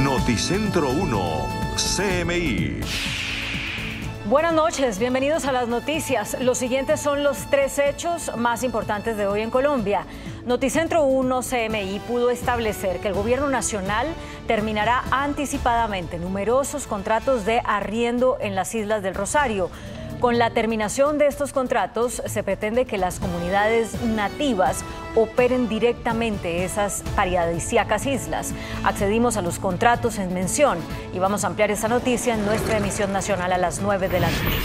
Noticentro 1, CMI. Buenas noches, bienvenidos a las noticias. Los siguientes son los 3 hechos más importantes de hoy en Colombia. Noticentro 1 CMI pudo establecer que el gobierno nacional terminará anticipadamente numerosos contratos de arriendo en las Islas del Rosario. Con la terminación de estos contratos, se pretende que las comunidades nativas operen directamente esas paradisíacas islas. Accedimos a los contratos en mención y vamos a ampliar esta noticia en nuestra emisión nacional a las 9 de la noche.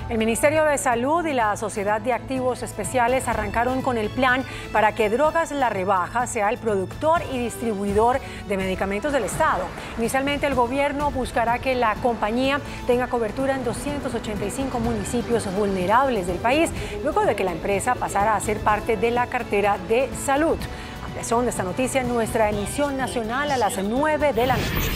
El Ministerio de Salud y la Sociedad de Activos Especiales arrancaron con el plan para que Drogas La Rebaja sea el productor y distribuidor de medicamentos del Estado. Inicialmente, el gobierno buscará que la compañía tenga cobertura en 285 municipios vulnerables del país, luego de que la empresa pasara a ser parte de la cartera de salud. Ampliación de esta noticia en nuestra emisión nacional a las 9 de la noche.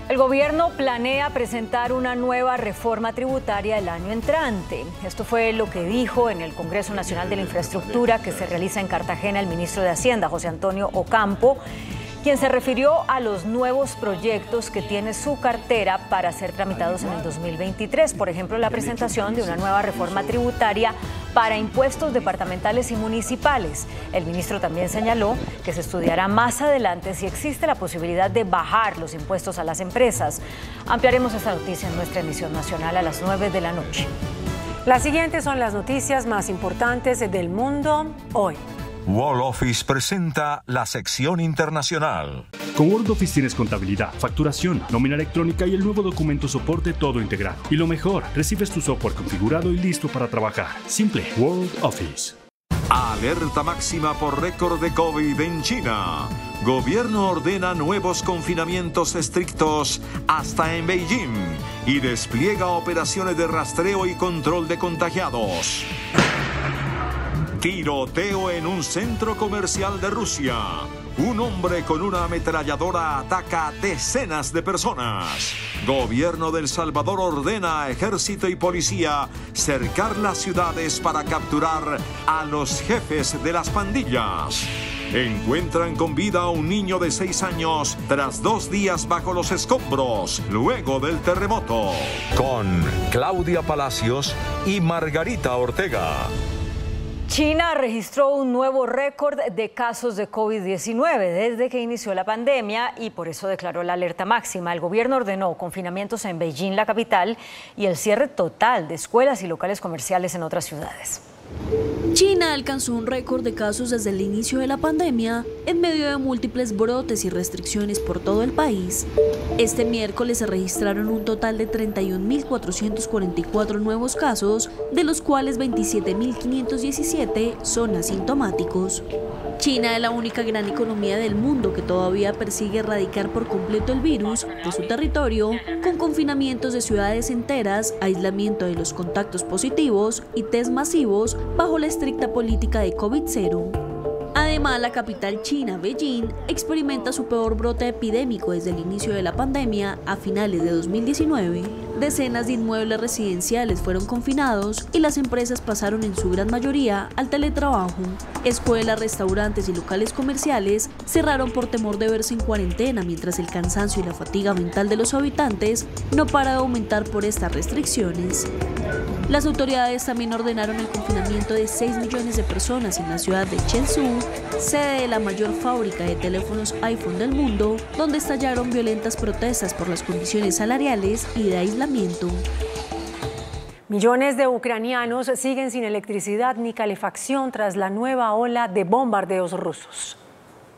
El gobierno planea presentar una nueva reforma tributaria el año entrante. Esto fue lo que dijo en el Congreso Nacional de la Infraestructura que se realiza en Cartagena el ministro de Hacienda, José Antonio Ocampo, quien se refirió a los nuevos proyectos que tiene su cartera para ser tramitados en el 2023. Por ejemplo, la presentación de una nueva reforma tributaria para impuestos departamentales y municipales. El ministro también señaló que se estudiará más adelante si existe la posibilidad de bajar los impuestos a las empresas. Ampliaremos esta noticia en nuestra emisión nacional a las 9 de la noche. Las siguientes son las noticias más importantes del mundo hoy. Wall Office presenta la sección internacional. Con Word Office tienes contabilidad, facturación, nómina electrónica y el nuevo documento soporte todo integrado. Y lo mejor, recibes tu software configurado y listo para trabajar. Simple, Word Office. Alerta máxima por récord de COVID en China. Gobierno ordena nuevos confinamientos estrictos hasta en Beijing y despliega operaciones de rastreo y control de contagiados. Tiroteo en un centro comercial de Rusia. Un hombre con una ametralladora ataca a decenas de personas. Gobierno de El Salvador ordena a ejército y policía cercar las ciudades para capturar a los jefes de las pandillas. Encuentran con vida a un niño de 6 años tras 2 días bajo los escombros, luego del terremoto. Con Claudia Palacios y Margarita Ortega. China registró un nuevo récord de casos de COVID-19 desde que inició la pandemia y por eso declaró la alerta máxima. El gobierno ordenó confinamientos en Beijing, la capital, y el cierre total de escuelas y locales comerciales en otras ciudades. China alcanzó un récord de casos desde el inicio de la pandemia en medio de múltiples brotes y restricciones por todo el país. Este miércoles se registraron un total de 31.444 nuevos casos, de los cuales 27.517 son asintomáticos. China es la única gran economía del mundo que todavía persigue erradicar por completo el virus de su territorio, con confinamientos de ciudades enteras, aislamiento de los contactos positivos y test masivos bajo la estricta política de COVID-0. Además, la capital china, Beijing, experimenta su peor brote epidémico desde el inicio de la pandemia a finales de 2019. Decenas de inmuebles residenciales fueron confinados y las empresas pasaron en su gran mayoría al teletrabajo. Escuelas, restaurantes y locales comerciales cerraron por temor de verse en cuarentena, mientras el cansancio y la fatiga mental de los habitantes no para de aumentar por estas restricciones. Las autoridades también ordenaron el confinamiento de 6 millones de personas en la ciudad de Chenzhou, sede de la mayor fábrica de teléfonos iPhone del mundo, donde estallaron violentas protestas por las condiciones salariales y de aislamiento. Millones de ucranianos siguen sin electricidad ni calefacción tras la nueva ola de bombardeos rusos.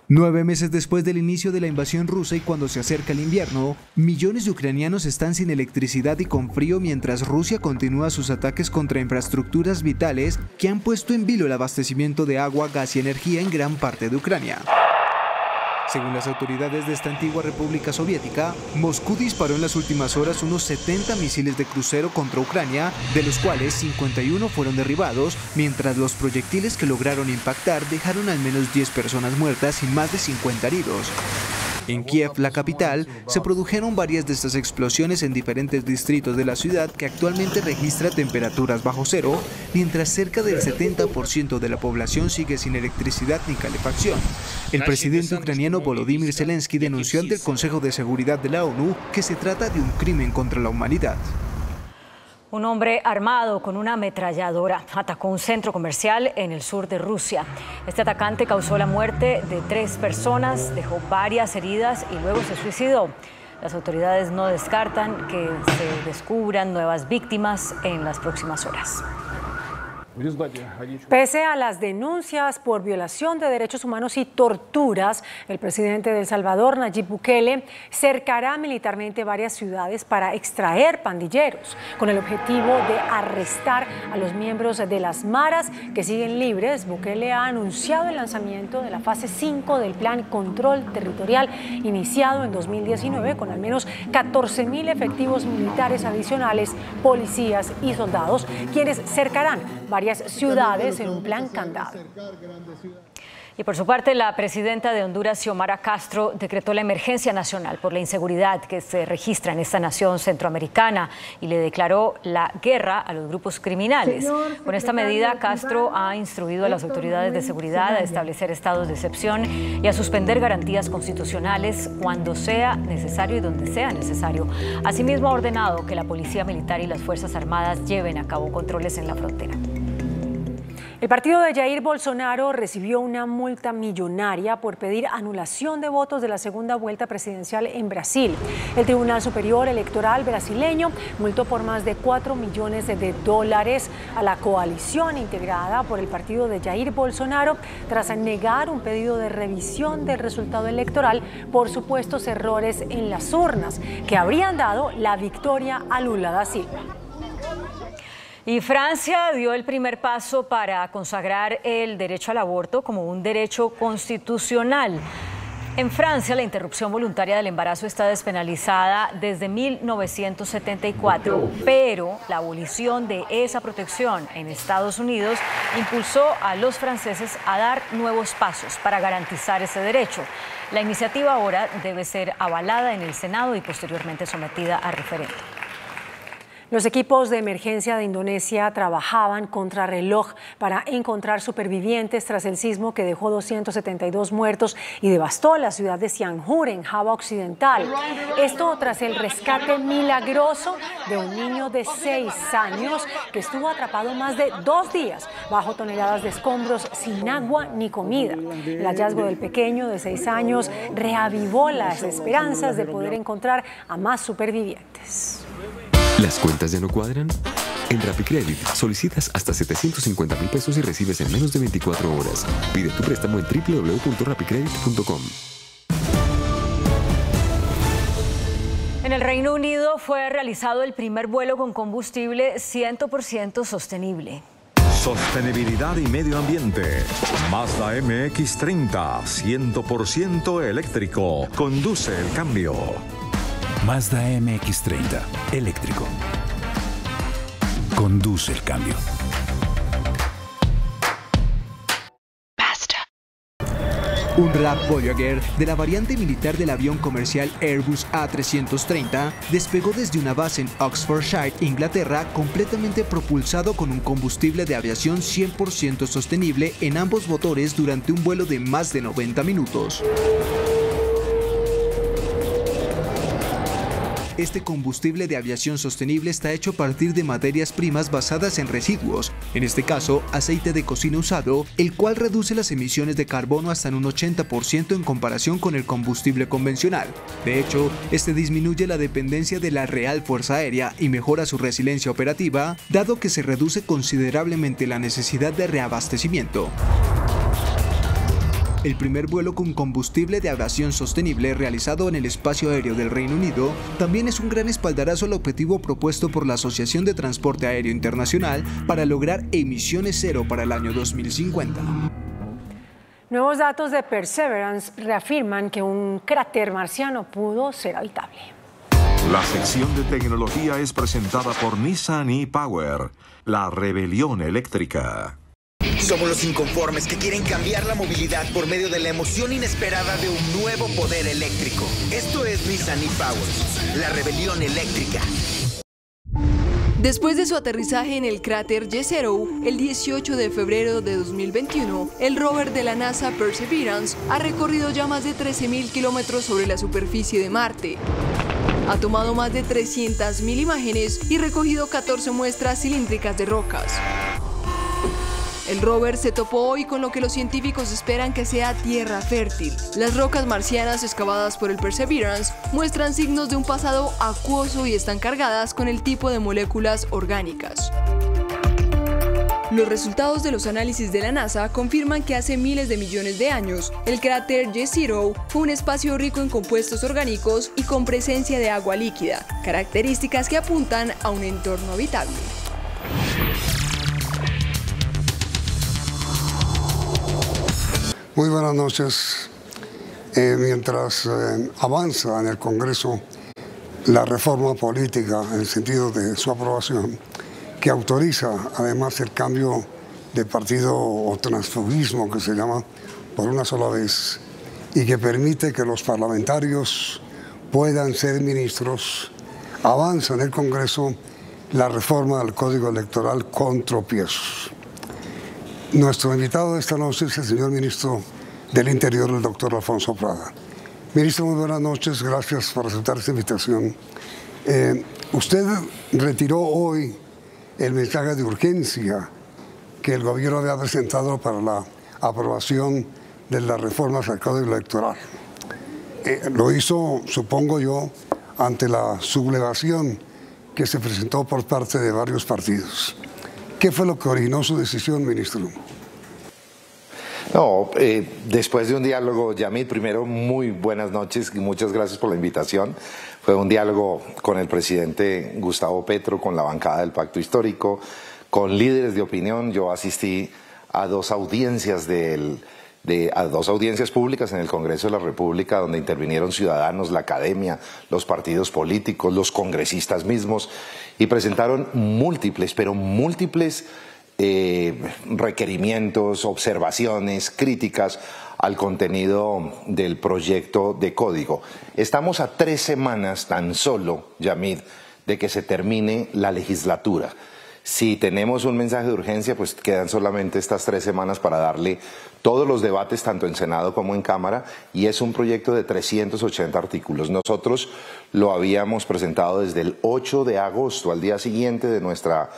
9 meses después del inicio de la invasión rusa y cuando se acerca el invierno, millones de ucranianos están sin electricidad y con frío mientras Rusia continúa sus ataques contra infraestructuras vitales que han puesto en vilo el abastecimiento de agua, gas y energía en gran parte de Ucrania. Según las autoridades de esta antigua república soviética, Moscú disparó en las últimas horas unos 70 misiles de crucero contra Ucrania, de los cuales 51 fueron derribados, mientras los proyectiles que lograron impactar dejaron al menos 10 personas muertas y más de 50 heridos. En Kiev, la capital, se produjeron varias de estas explosiones en diferentes distritos de la ciudad que actualmente registra temperaturas bajo cero, mientras cerca del 70% de la población sigue sin electricidad ni calefacción. El presidente ucraniano Volodymyr Zelensky denunció ante el Consejo de Seguridad de la ONU que se trata de un crimen contra la humanidad. Un hombre armado con una ametralladora atacó un centro comercial en el sur de Rusia. Este atacante causó la muerte de 3 personas, dejó varias heridas y luego se suicidó. Las autoridades no descartan que se descubran nuevas víctimas en las próximas horas. Pese a las denuncias por violación de derechos humanos y torturas, el presidente de El Salvador, Nayib Bukele, cercará militarmente varias ciudades para extraer pandilleros, con el objetivo de arrestar a los miembros de las maras que siguen libres. Bukele ha anunciado el lanzamiento de la fase 5 del Plan Control Territorial, iniciado en 2019, con al menos 14.000 efectivos militares adicionales, policías y soldados, quienes cercarán varias ciudades en un plan candado. Y por su parte, la presidenta de Honduras, Xiomara Castro, decretó la emergencia nacional por la inseguridad que se registra en esta nación centroamericana y le declaró la guerra a los grupos criminales. Con esta medida, Castro ha instruido a las autoridades de seguridad a establecer estados de excepción y a suspender garantías constitucionales cuando sea necesario y donde sea necesario. Asimismo, ha ordenado que la Policía Militar y las Fuerzas Armadas lleven a cabo controles en la frontera. El partido de Jair Bolsonaro recibió una multa millonaria por pedir anulación de votos de la segunda vuelta presidencial en Brasil. El Tribunal Superior Electoral brasileño multó por más de $4 millones a la coalición integrada por el partido de Jair Bolsonaro tras negar un pedido de revisión del resultado electoral por supuestos errores en las urnas que habrían dado la victoria a Lula da Silva. Y Francia dio el primer paso para consagrar el derecho al aborto como un derecho constitucional. En Francia, la interrupción voluntaria del embarazo está despenalizada desde 1974, pero la abolición de esa protección en Estados Unidos impulsó a los franceses a dar nuevos pasos para garantizar ese derecho. La iniciativa ahora debe ser avalada en el Senado y posteriormente sometida a referéndum. Los equipos de emergencia de Indonesia trabajaban contrarreloj para encontrar supervivientes tras el sismo que dejó 272 muertos y devastó la ciudad de Cianjur, en Java Occidental. Esto tras el rescate milagroso de un niño de 6 años que estuvo atrapado más de 2 días bajo toneladas de escombros sin agua ni comida. El hallazgo del pequeño de 6 años reavivó las esperanzas de poder encontrar a más supervivientes. ¿Las cuentas ya no cuadran? En RappiCredit solicitas hasta 750.000 pesos y recibes en menos de 24 horas. Pide tu préstamo en www.rappicredit.com. En el Reino Unido fue realizado el primer vuelo con combustible 100% sostenible. Sostenibilidad y medio ambiente. Mazda MX-30, 100% eléctrico. Conduce el cambio. Mazda MX-30, eléctrico. Conduce el cambio. Un RAP Voyager de la variante militar del avión comercial Airbus A330 despegó desde una base en Oxfordshire, Inglaterra, completamente propulsado con un combustible de aviación 100% sostenible en ambos motores durante un vuelo de más de 90 minutos. Este combustible de aviación sostenible está hecho a partir de materias primas basadas en residuos, en este caso aceite de cocina usado, el cual reduce las emisiones de carbono hasta en un 80% en comparación con el combustible convencional. De hecho, este disminuye la dependencia de la Real Fuerza Aérea y mejora su resiliencia operativa, dado que se reduce considerablemente la necesidad de reabastecimiento. El primer vuelo con combustible de aviación sostenible realizado en el espacio aéreo del Reino Unido también es un gran espaldarazo al objetivo propuesto por la Asociación de Transporte Aéreo Internacional para lograr emisiones cero para el año 2050. Nuevos datos de Perseverance reafirman que un cráter marciano pudo ser habitable. La sección de tecnología es presentada por Nissan e-Power, la rebelión eléctrica. Somos los inconformes que quieren cambiar la movilidad por medio de la emoción inesperada de un nuevo poder eléctrico. Esto es Nissan e-Power, la rebelión eléctrica. Después de su aterrizaje en el cráter Jezero, el 18 de febrero de 2021, el rover de la NASA Perseverance ha recorrido ya más de 13.000 kilómetros sobre la superficie de Marte. Ha tomado más de 300.000 imágenes y recogido 14 muestras cilíndricas de rocas. El rover se topó hoy con lo que los científicos esperan que sea tierra fértil. Las rocas marcianas excavadas por el Perseverance muestran signos de un pasado acuoso y están cargadas con el tipo de moléculas orgánicas. Los resultados de los análisis de la NASA confirman que hace miles de millones de años, el cráter Jezero fue un espacio rico en compuestos orgánicos y con presencia de agua líquida, características que apuntan a un entorno habitable. Muy buenas noches. Mientras avanza en el Congreso la reforma política en el sentido de su aprobación, que autoriza además el cambio de partido o transfugismo que se llama por una sola vez y que permite que los parlamentarios puedan ser ministros, avanza en el Congreso la reforma del Código Electoral con tropiezos. Nuestro invitado de esta noche es el señor ministro del Interior, el doctor Alfonso Prada. Ministro, muy buenas noches, gracias por aceptar esta invitación. Usted retiró hoy el mensaje de urgencia que el gobierno había presentado para la aprobación de las reformas al Código Electoral. Lo hizo, supongo yo, ante la sublevación que se presentó por parte de varios partidos. ¿Qué fue lo que originó su decisión, ministro? No, después de un diálogo, Yamid, primero muy buenas noches y muchas gracias por la invitación. Fue un diálogo con el presidente Gustavo Petro, con la bancada del Pacto Histórico, con líderes de opinión. Yo asistí a dos audiencias públicas en el Congreso de la República, donde intervinieron ciudadanos, la academia, los partidos políticos, los congresistas mismos, y presentaron múltiples requerimientos, observaciones, críticas al contenido del proyecto de código. Estamos a 3 semanas tan solo, Yamid, de que se termine la legislatura. Si tenemos un mensaje de urgencia, pues quedan solamente estas 3 semanas para darle todos los debates, tanto en Senado como en Cámara, y es un proyecto de 380 artículos. Nosotros lo habíamos presentado desde el 8 de agosto, al día siguiente de nuestra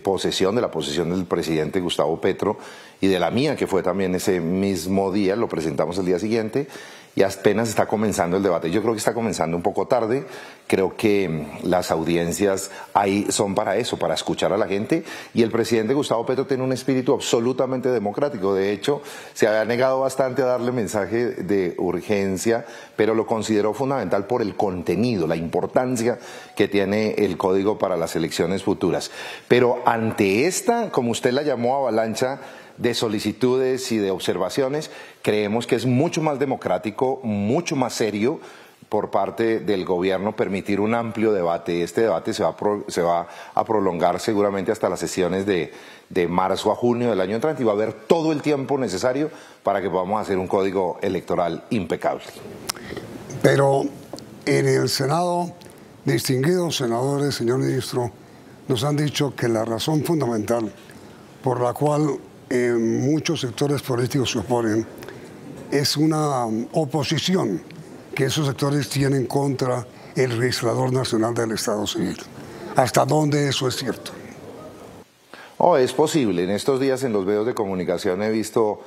posesión, de la posesión del presidente Gustavo Petro y de la mía, que fue también ese mismo día, lo presentamos el día siguiente y apenas está comenzando el debate. Yo creo que está comenzando un poco tarde, creo que las audiencias ahí son para eso, para escuchar a la gente, y el presidente Gustavo Petro tiene un espíritu absolutamente democrático. De hecho, se había negado bastante a darle mensaje de urgencia, pero lo consideró fundamental por el contenido, la importancia que tiene el código para las elecciones futuras. Pero ante esta, como usted la llamó, avalancha de solicitudes y de observaciones, creemos que es mucho más democrático, mucho más serio por parte del gobierno permitir un amplio debate. Este debate se va a prolongar seguramente hasta las sesiones de marzo a junio del año entrante y va a haber todo el tiempo necesario para que podamos hacer un código electoral impecable. Pero en el Senado, distinguidos senadores, señor ministro, nos han dicho que la razón fundamental por la cual muchos sectores políticos se oponen es una oposición que esos sectores tienen contra el Registrador Nacional del Estado Civil. ¿Hasta dónde eso es cierto? Oh, es posible. En estos días en los medios de comunicación he visto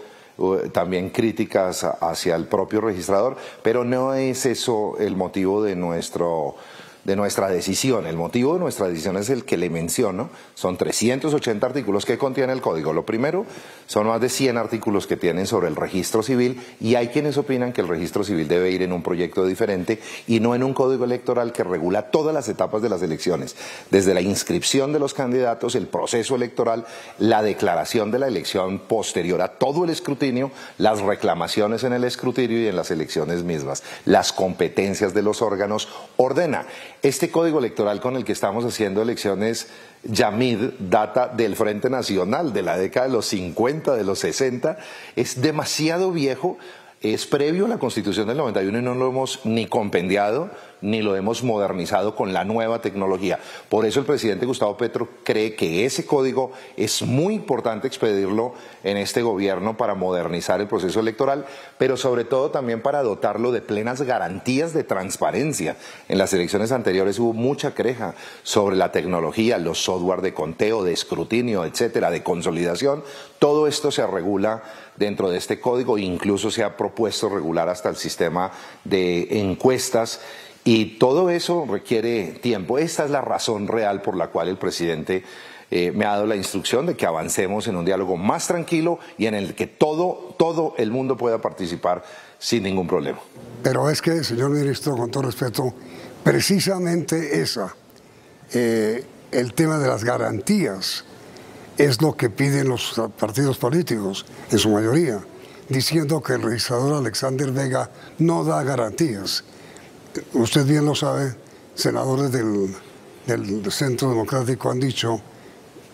también críticas hacia el propio registrador, pero no es eso el motivo de nuestra decisión. El motivo de nuestra decisión es el que le menciono. Son 380 artículos que contiene el código. Lo primero, son más de 100 artículos que tienen sobre el registro civil, y hay quienes opinan que el registro civil debe ir en un proyecto diferente y no en un código electoral que regula todas las etapas de las elecciones, desde la inscripción de los candidatos, el proceso electoral, la declaración de la elección posterior a todo el escrutinio, las reclamaciones en el escrutinio y en las elecciones mismas, las competencias de los órganos, ordena. Este código electoral con el que estamos haciendo elecciones, Yamid, data del Frente Nacional, de la década de los 50, de los 60, es demasiado viejo. Es previo a la Constitución del 91 y no lo hemos ni compendiado ni lo hemos modernizado con la nueva tecnología. Por eso el presidente Gustavo Petro cree que ese código es muy importante expedirlo en este gobierno para modernizar el proceso electoral, pero sobre todo también para dotarlo de plenas garantías de transparencia. En las elecciones anteriores hubo mucha queja sobre la tecnología, los software de conteo, de escrutinio, etcétera, de consolidación. Todo esto se regula dentro de este código, incluso se ha propuesto regular hasta el sistema de encuestas y todo eso requiere tiempo. Esta es la razón real por la cual el presidente me ha dado la instrucción de que avancemos en un diálogo más tranquilo y en el que todo el mundo pueda participar sin ningún problema. Pero es que, señor ministro, con todo respeto, precisamente el tema de las garantías es lo que piden los partidos políticos, en su mayoría, diciendo que el registrador Alexander Vega no da garantías. Usted bien lo sabe, senadores del Centro Democrático han dicho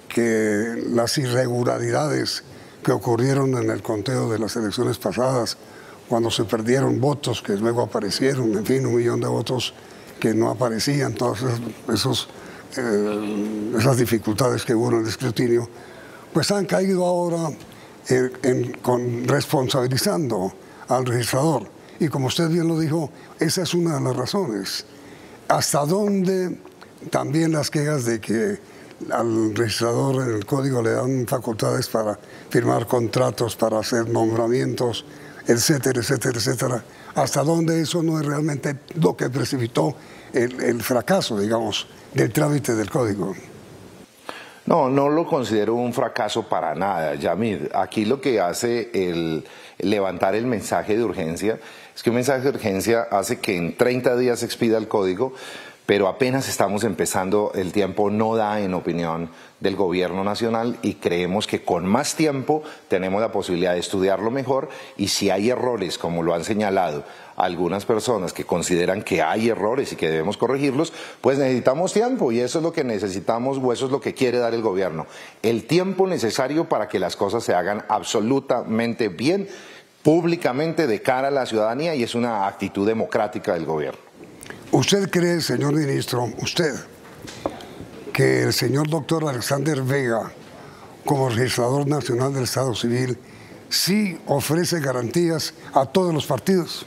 que las irregularidades que ocurrieron en el conteo de las elecciones pasadas, cuando se perdieron votos que luego aparecieron, en fin, 1 millón de votos que no aparecían, todas esas dificultades que hubo en el escrutinio, pues han caído ahora responsabilizando al registrador. Y como usted bien lo dijo, esa es una de las razones. ¿Hasta dónde también las quejas de que al registrador en el código le dan facultades para firmar contratos, para hacer nombramientos, etcétera, etcétera, etcétera? ¿Hasta dónde eso no es realmente lo que precipitó el fracaso, digamos, del trámite del código? No, no lo considero un fracaso para nada, Yamid. Aquí lo que hace el levantar el mensaje de urgencia es que un mensaje de urgencia hace que en 30 días se expida el código, pero apenas estamos empezando, el tiempo no da en opinión del gobierno nacional y creemos que con más tiempo tenemos la posibilidad de estudiarlo mejor y si hay errores, como lo han señalado algunas personas que consideran que hay errores y que debemos corregirlos, pues necesitamos tiempo y eso es lo que necesitamos o eso es lo que quiere dar el gobierno. El tiempo necesario para que las cosas se hagan absolutamente bien, públicamente de cara a la ciudadanía y es una actitud democrática del gobierno. ¿Usted cree, señor ministro, que el señor doctor Alexander Vega, como registrador nacional del Estado Civil, sí ofrece garantías a todos los partidos?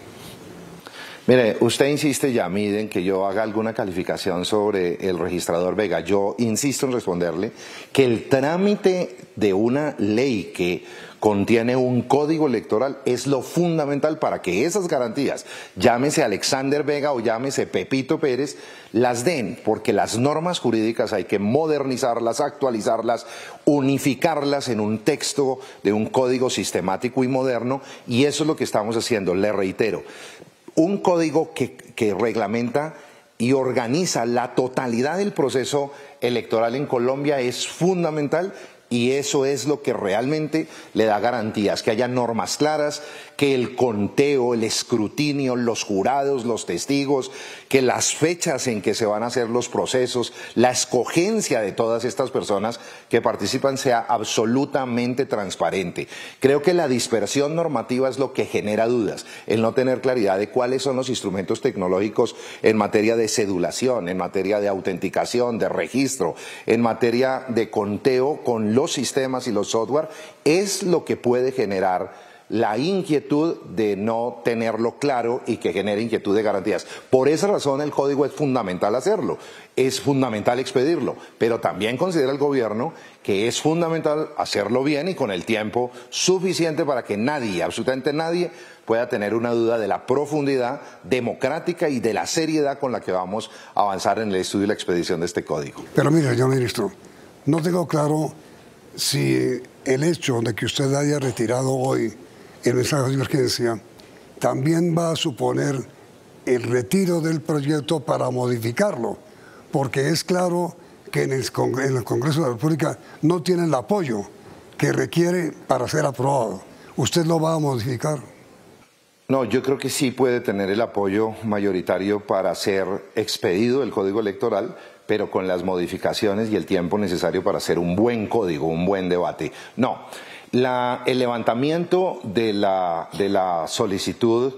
Mire, usted insiste, Yamid, en que yo haga alguna calificación sobre el registrador Vega. Yo insisto en responderle que el trámite de una ley que contiene un código electoral es lo fundamental para que esas garantías, llámese Alexander Vega o llámese Pepito Pérez, las den, porque las normas jurídicas hay que modernizarlas, actualizarlas, unificarlas en un texto de un código sistemático y moderno, y eso es lo que estamos haciendo. Le reitero, un código que reglamenta y organiza la totalidad del proceso electoral en Colombia es fundamental y eso es lo que realmente le da garantías, que haya normas claras, que el conteo, el escrutinio, los jurados, los testigos, que las fechas en que se van a hacer los procesos, la escogencia de todas estas personas que participan sea absolutamente transparente. Creo que la dispersión normativa es lo que genera dudas, el no tener claridad de cuáles son los instrumentos tecnológicos en materia de cedulación, en materia de autenticación, de registro, en materia de conteo con los sistemas y los software, es lo que puede generar la inquietud de no tenerlo claro y que genere inquietud de garantías. Por esa razón el código es fundamental hacerlo, es fundamental expedirlo, pero también considera el gobierno que es fundamental hacerlo bien y con el tiempo suficiente para que nadie, absolutamente nadie, pueda tener una duda de la profundidad democrática y de la seriedad con la que vamos a avanzar en el estudio y la expedición de este código. Pero mire, señor ministro, no tengo claro si el hecho de que usted haya retirado hoy el mensaje de urgencia también va a suponer el retiro del proyecto para modificarlo, porque es claro que en el Congreso de la República no tiene el apoyo que requiere para ser aprobado. ¿Usted lo va a modificar? No, yo creo que sí puede tener el apoyo mayoritario para ser expedido el Código Electoral, pero con las modificaciones y el tiempo necesario para hacer un buen código, un buen debate. No, el levantamiento de la solicitud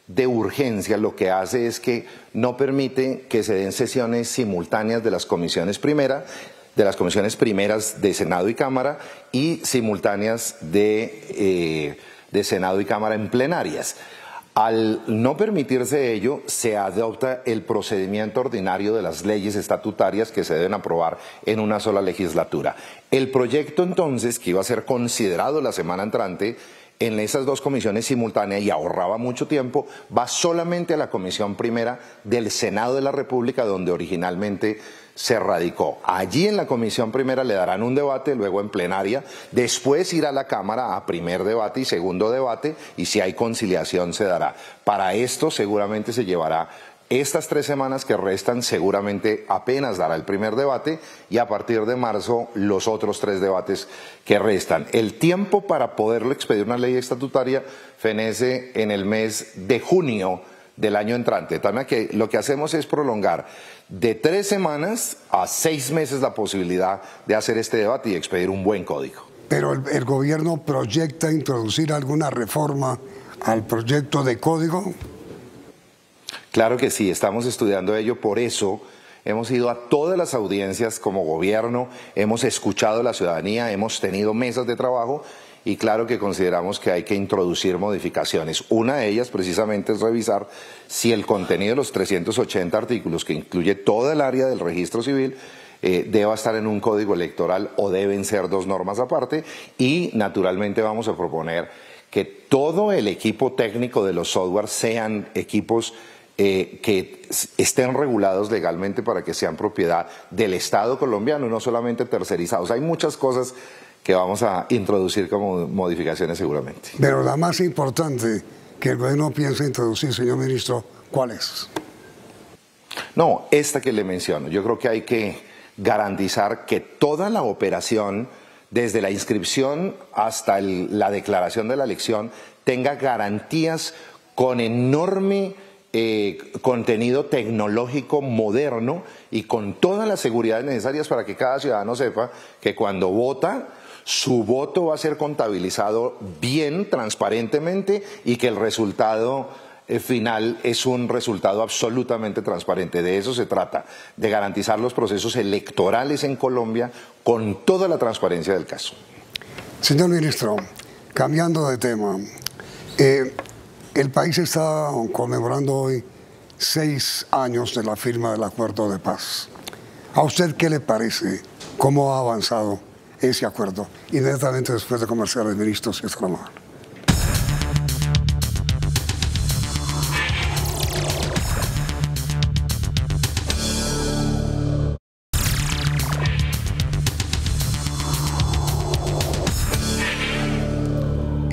de urgencia lo que hace es que no permite que se den sesiones simultáneas de las comisiones primeras de Senado y Cámara y simultáneas de Senado y Cámara en plenarias. Al no permitirse ello, se adopta el procedimiento ordinario de las leyes estatutarias que se deben aprobar en una sola legislatura. El proyecto entonces, que iba a ser considerado la semana entrante en esas dos comisiones simultáneas y ahorraba mucho tiempo, va solamente a la comisión primera del Senado de la República, donde originalmente se radicó. Allí en la comisión primera le darán un debate, luego en plenaria, después irá a la Cámara a primer debate y segundo debate, y si hay conciliación se dará. Para esto seguramente se llevará estas 3 semanas que restan, seguramente apenas dará el primer debate y a partir de marzo los otros 3 debates que restan. El tiempo para poderlo expedir una ley estatutaria fenece en el mes de junio del año entrante. También que lo que hacemos es prolongar de 3 semanas a 6 meses la posibilidad de hacer este debate y expedir un buen código. Pero el gobierno proyecta introducir alguna reforma al proyecto de código. Claro que sí, estamos estudiando ello, por eso hemos ido a todas las audiencias como gobierno, hemos escuchado a la ciudadanía, hemos tenido mesas de trabajo y claro que consideramos que hay que introducir modificaciones. Una de ellas precisamente es revisar si el contenido de los 380 artículos, que incluye toda el área del registro civil, deba estar en un código electoral o deben ser 2 normas aparte, y naturalmente vamos a proponer que todo el equipo técnico de los software sean equipos que estén regulados legalmente para que sean propiedad del Estado colombiano y no solamente tercerizados. Hay muchas cosas que vamos a introducir como modificaciones seguramente. Pero la más importante que el gobierno piensa introducir, señor ministro, ¿cuál es? No, esta que le menciono. Yo creo que hay que garantizar que toda la operación, desde la inscripción hasta la declaración de la elección, tenga garantías con enorme contenido tecnológico moderno y con todas las seguridades necesarias para que cada ciudadano sepa que cuando vota, su voto va a ser contabilizado bien, transparentemente, y que el resultado final es un resultado absolutamente transparente. De eso se trata, de garantizar los procesos electorales en Colombia con toda la transparencia del caso. Señor ministro, cambiando de tema, el país está conmemorando hoy 6 años de la firma del acuerdo de paz. ¿A usted qué le parece? ¿Cómo ha avanzado ese acuerdo? Inmediatamente después de comerciales, ministro, si es tan amable.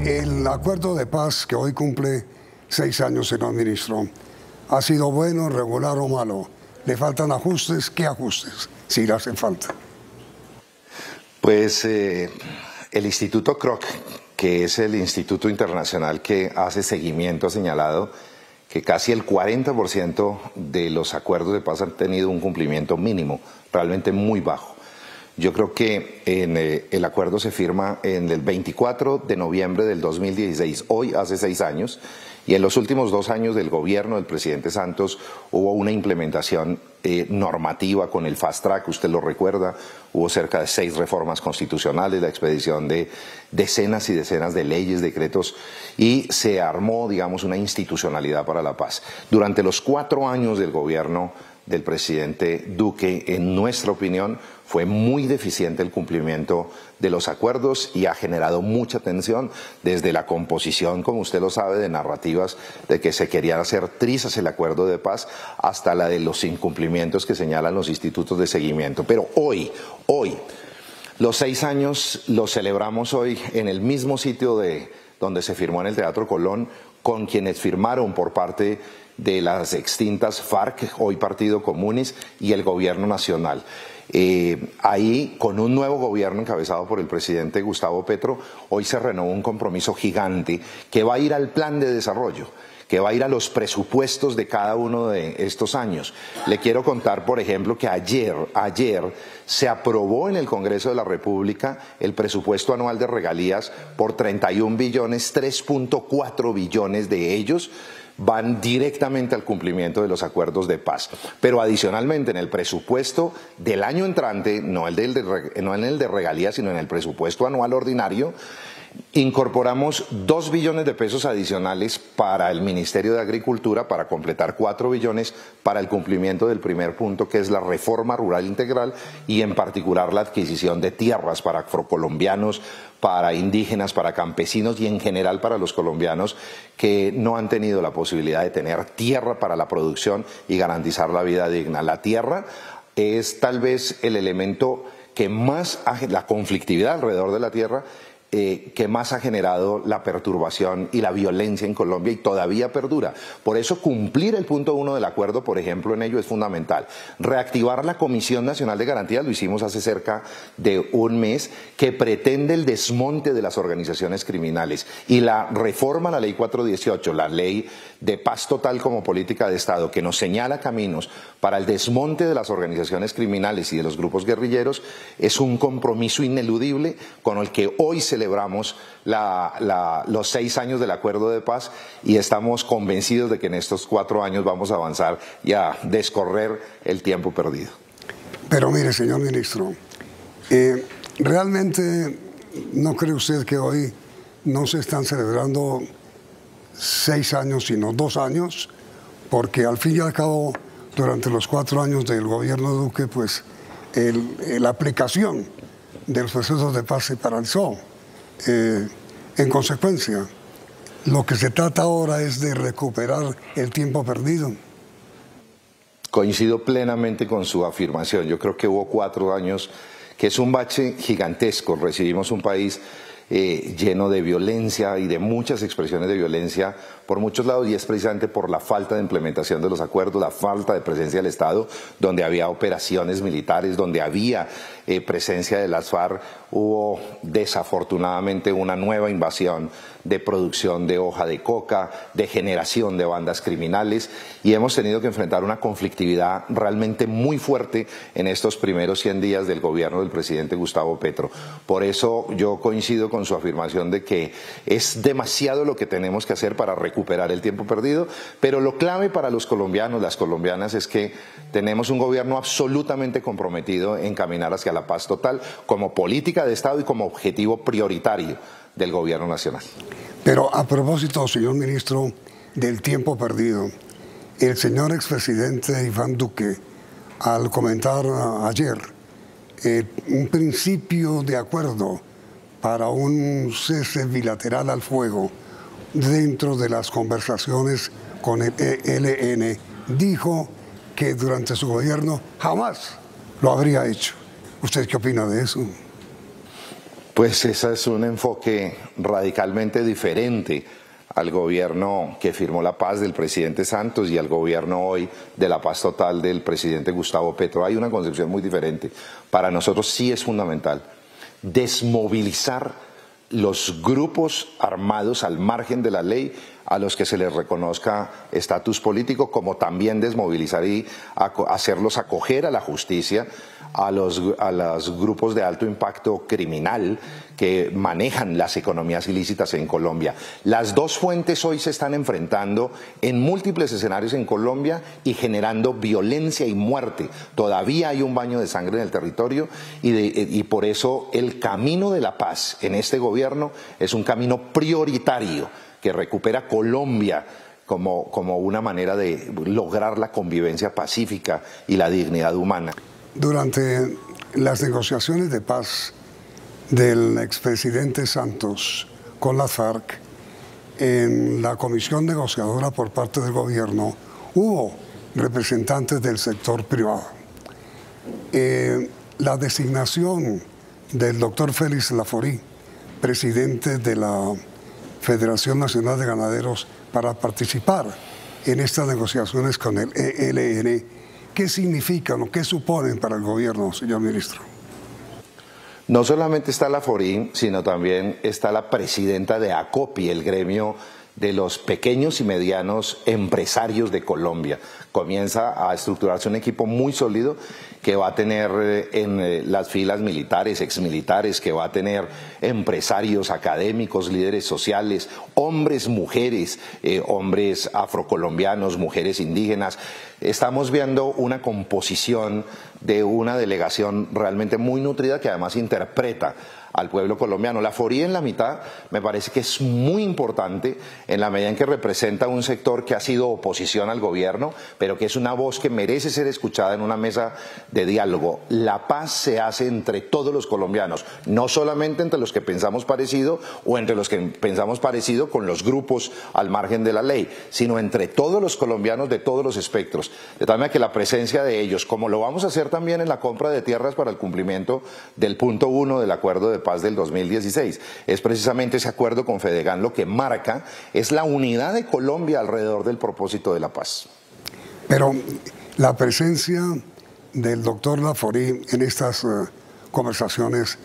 El acuerdo de paz que hoy cumple 6 años, señor ministro, ¿ha sido bueno, regular o malo? ¿Le faltan ajustes? ¿Qué ajustes? Si le hacen falta. Pues el Instituto Kroc, que es el instituto internacional que hace seguimiento, ha señalado que casi el 40% de los acuerdos de paz han tenido un cumplimiento mínimo, realmente muy bajo. Yo creo que el acuerdo se firma en el 24 de noviembre del 2016, hoy hace 6 años, y en los últimos 2 años del gobierno del presidente Santos hubo una implementación normativa con el Fast Track, usted lo recuerda, hubo cerca de 6 reformas constitucionales, la expedición de decenas y decenas de leyes, decretos, y se armó, digamos, una institucionalidad para la paz. Durante los 4 años del gobierno del presidente Duque, en nuestra opinión, fue muy deficiente el cumplimiento de los acuerdos y ha generado mucha tensión desde la composición, como usted lo sabe, de narrativas de que se quería hacer trizas el acuerdo de paz hasta la de los incumplimientos que señalan los institutos de seguimiento. Pero hoy, los 6 años los celebramos hoy en el mismo sitio donde se firmó en el Teatro Colón, con quienes firmaron por parte de las extintas FARC, hoy Partido Comunes, y el Gobierno Nacional. Ahí, con un nuevo gobierno encabezado por el presidente Gustavo Petro, hoy se renovó un compromiso gigante que va a ir al plan de desarrollo, que va a ir a los presupuestos de cada uno de estos años. Le quiero contar, por ejemplo, que ayer se aprobó en el Congreso de la República el presupuesto anual de regalías por 31 billones, 3.4 billones de ellos van directamente al cumplimiento de los acuerdos de paz. Pero adicionalmente en el presupuesto del año entrante, no en el de regalías, sino en el presupuesto anual ordinario, incorporamos 2 billones de pesos adicionales para el Ministerio de Agricultura para completar 4 billones para el cumplimiento del primer punto, que es la reforma rural integral, y en particular la adquisición de tierras para afrocolombianos, para indígenas, para campesinos y en general para los colombianos que no han tenido la posibilidad de tener tierra para la producción y garantizar la vida digna. La tierra es tal vez el elemento que más, la conflictividad alrededor de la tierra, que más ha generado la perturbación y la violencia en Colombia y todavía perdura. Por eso cumplir el punto 1 del acuerdo, por ejemplo, en ello es fundamental. Reactivar la Comisión Nacional de Garantías, lo hicimos hace cerca de un mes, que pretende el desmonte de las organizaciones criminales, y la reforma a la Ley 418, la Ley de Paz Total como política de Estado, que nos señala caminos para el desmonte de las organizaciones criminales y de los grupos guerrilleros, es un compromiso ineludible con el que hoy celebramos los 6 años del acuerdo de paz, y estamos convencidos de que en estos 4 años vamos a avanzar y a descorrer el tiempo perdido. Pero mire, señor ministro, realmente no cree usted que hoy no se están celebrando 6 años, sino 2 años, porque al fin y al cabo, durante los 4 años del gobierno Duque, pues la aplicación de los procesos de paz se paralizó. En consecuencia, lo que se trata ahora es de recuperar el tiempo perdido. Coincido plenamente con su afirmación. Yo creo que hubo 4 años que es un bache gigantesco. Recibimos un país lleno de violencia y de muchas expresiones de violencia por muchos lados, y es precisamente por la falta de implementación de los acuerdos, la falta de presencia del Estado, donde había operaciones militares, donde había presencia de las FARC. Hubo desafortunadamente una nueva invasión de producción de hoja de coca, de generación de bandas criminales, y hemos tenido que enfrentar una conflictividad realmente muy fuerte en estos primeros 100 días del gobierno del presidente Gustavo Petro. Por eso yo coincido con su afirmación de que es demasiado lo que tenemos que hacer para recuperar el tiempo perdido, pero lo clave para los colombianos, las colombianas, es que tenemos un gobierno absolutamente comprometido en caminar hacia la paz total como política de Estado y como objetivo prioritario del gobierno nacional. Pero a propósito, señor ministro, del tiempo perdido, el señor expresidente Iván Duque, al comentar ayer un principio de acuerdo para un cese bilateral al fuego dentro de las conversaciones con el ELN, dijo que durante su gobierno jamás lo habría hecho. ¿Usted qué opina de eso? Pues ese es un enfoque radicalmente diferente al gobierno que firmó la paz del presidente Santos y al gobierno hoy de la paz total del presidente Gustavo Petro. Hay una concepción muy diferente. Para nosotros sí es fundamental desmovilizar los grupos armados al margen de la ley a los que se les reconozca estatus político, como también desmovilizar y hacerlos acoger a la justicia a los grupos de alto impacto criminal que manejan las economías ilícitas en Colombia. Las dos fuentes hoy se están enfrentando en múltiples escenarios en Colombia y generando violencia y muerte. Todavía hay un baño de sangre en el territorio y por eso el camino de la paz en este gobierno es un camino prioritario que recupera Colombia como una manera de lograr la convivencia pacífica y la dignidad humana. Durante las negociaciones de paz del expresidente Santos con las FARC, en la comisión negociadora por parte del gobierno hubo representantes del sector privado. La designación del doctor Félix Laforí, presidente de la Federación Nacional de Ganaderos para participar en estas negociaciones con el ELN. ¿Qué significan o qué suponen para el gobierno, señor ministro? No solamente está la FORIN, sino también está la presidenta de ACOPI, el gremio de los pequeños y medianos empresarios de Colombia. Comienza a estructurarse un equipo muy sólido que va a tener en las filas militares, exmilitares, que va a tener empresarios, académicos, líderes sociales, hombres, mujeres, hombres afrocolombianos, mujeres indígenas. Estamos viendo una composición de una delegación realmente muy nutrida que además interpreta al pueblo colombiano. La FORI en la mitad me parece que es muy importante en la medida en que representa un sector que ha sido oposición al gobierno, pero que es una voz que merece ser escuchada en una mesa de diálogo. La paz se hace entre todos los colombianos, no solamente entre los que pensamos parecido o entre los que pensamos parecido con los grupos al margen de la ley, sino entre todos los colombianos de todos los espectros. De tal manera que la presencia de ellos, como lo vamos a hacer también en la compra de tierras para el cumplimiento del punto 1 del acuerdo de paz del 2016. Es precisamente ese acuerdo con Fedegan lo que marca es la unidad de Colombia alrededor del propósito de la paz. Pero la presencia del doctor Laforí en estas conversaciones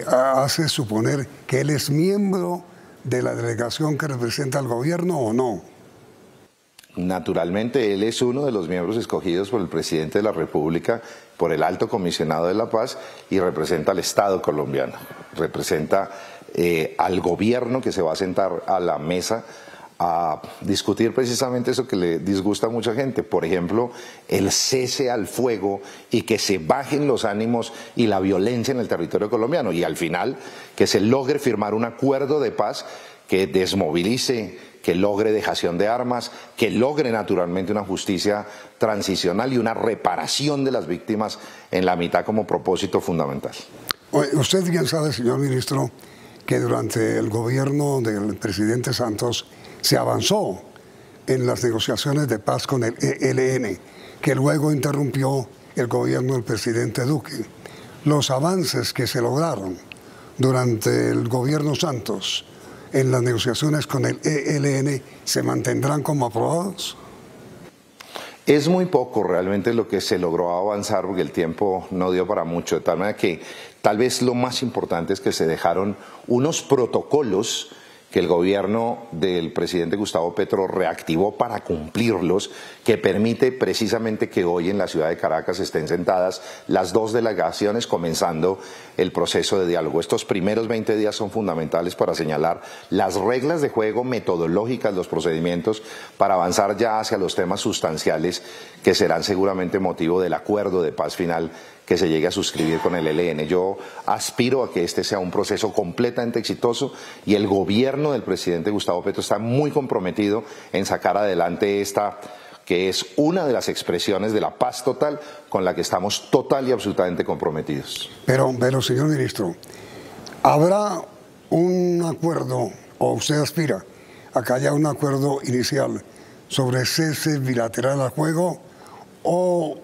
hace suponer que él es miembro de la delegación que representa al gobierno o no. Naturalmente, él es uno de los miembros escogidos por el presidente de la República, por el alto comisionado de la paz, y representa al Estado colombiano, representa al gobierno que se va a sentar a la mesa a discutir precisamente eso que le disgusta a mucha gente, por ejemplo, el cese al fuego y que se bajen los ánimos y la violencia en el territorio colombiano, y al final que se logre firmar un acuerdo de paz que desmovilice, que logre dejación de armas, que logre naturalmente una justicia transicional y una reparación de las víctimas en la mitad como propósito fundamental. Usted bien sabe, señor ministro, que durante el gobierno del presidente Santos se avanzó en las negociaciones de paz con el ELN, que luego interrumpió el gobierno del presidente Duque. Los avances que se lograron durante el gobierno Santos en las negociaciones con el ELN se mantendrán como aprobados. Es muy poco realmente lo que se logró avanzar porque el tiempo no dio para mucho, de tal manera que tal vez lo más importante es que se dejaron unos protocolos que el gobierno del presidente Gustavo Petro reactivó para cumplirlos, que permite precisamente que hoy en la ciudad de Caracas estén sentadas las dos delegaciones comenzando el proceso de diálogo. Estos primeros 20 días son fundamentales para señalar las reglas de juego metodológicas, los procedimientos para avanzar ya hacia los temas sustanciales que serán seguramente motivo del acuerdo de paz final que se llegue a suscribir con el ELN. Yo aspiro a que este sea un proceso completamente exitoso y el gobierno del presidente Gustavo Petro está muy comprometido en sacar adelante esta, que es una de las expresiones de la paz total con la que estamos total y absolutamente comprometidos. Pero señor ministro, ¿habrá un acuerdo, o usted aspira a que haya un acuerdo inicial sobre cese bilateral al fuego, o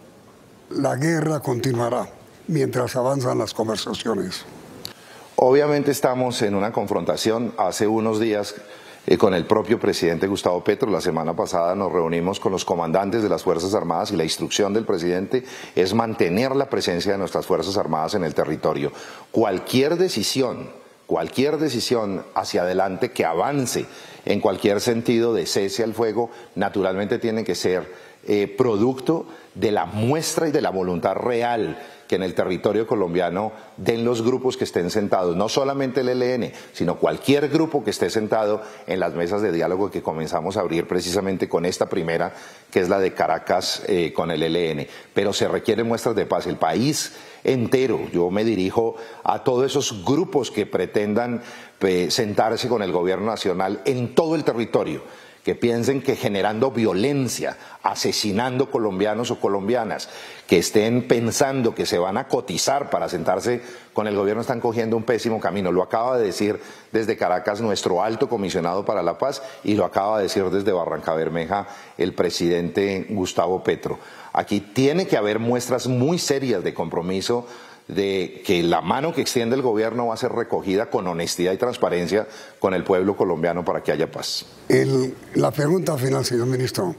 la guerra continuará mientras avanzan las conversaciones? Obviamente estamos en una confrontación. Hace unos días con el propio presidente Gustavo Petro, la semana pasada nos reunimos con los comandantes de las Fuerzas Armadas y la instrucción del presidente es mantener la presencia de nuestras Fuerzas Armadas en el territorio. Cualquier decisión hacia adelante que avance en cualquier sentido de cese al fuego, naturalmente tiene que ser producto de la muestra y de la voluntad real que en el territorio colombiano den los grupos que estén sentados, no solamente el ELN, sino cualquier grupo que esté sentado en las mesas de diálogo que comenzamos a abrir precisamente con esta primera, que es la de Caracas con el ELN. Pero se requieren muestras de paz. El país entero, yo me dirijo a todos esos grupos que pretendan sentarse con el gobierno nacional en todo el territorio, que piensen que generando violencia, asesinando colombianos o colombianas, que estén pensando que se van a cotizar para sentarse con el gobierno, están cogiendo un pésimo camino. Lo acaba de decir desde Caracas nuestro alto comisionado para la paz y lo acaba de decir desde Barrancabermeja el presidente Gustavo Petro. Aquí tiene que haber muestras muy serias de compromiso de que la mano que extiende el gobierno va a ser recogida con honestidad y transparencia con el pueblo colombiano para que haya paz. La pregunta final, señor ministro.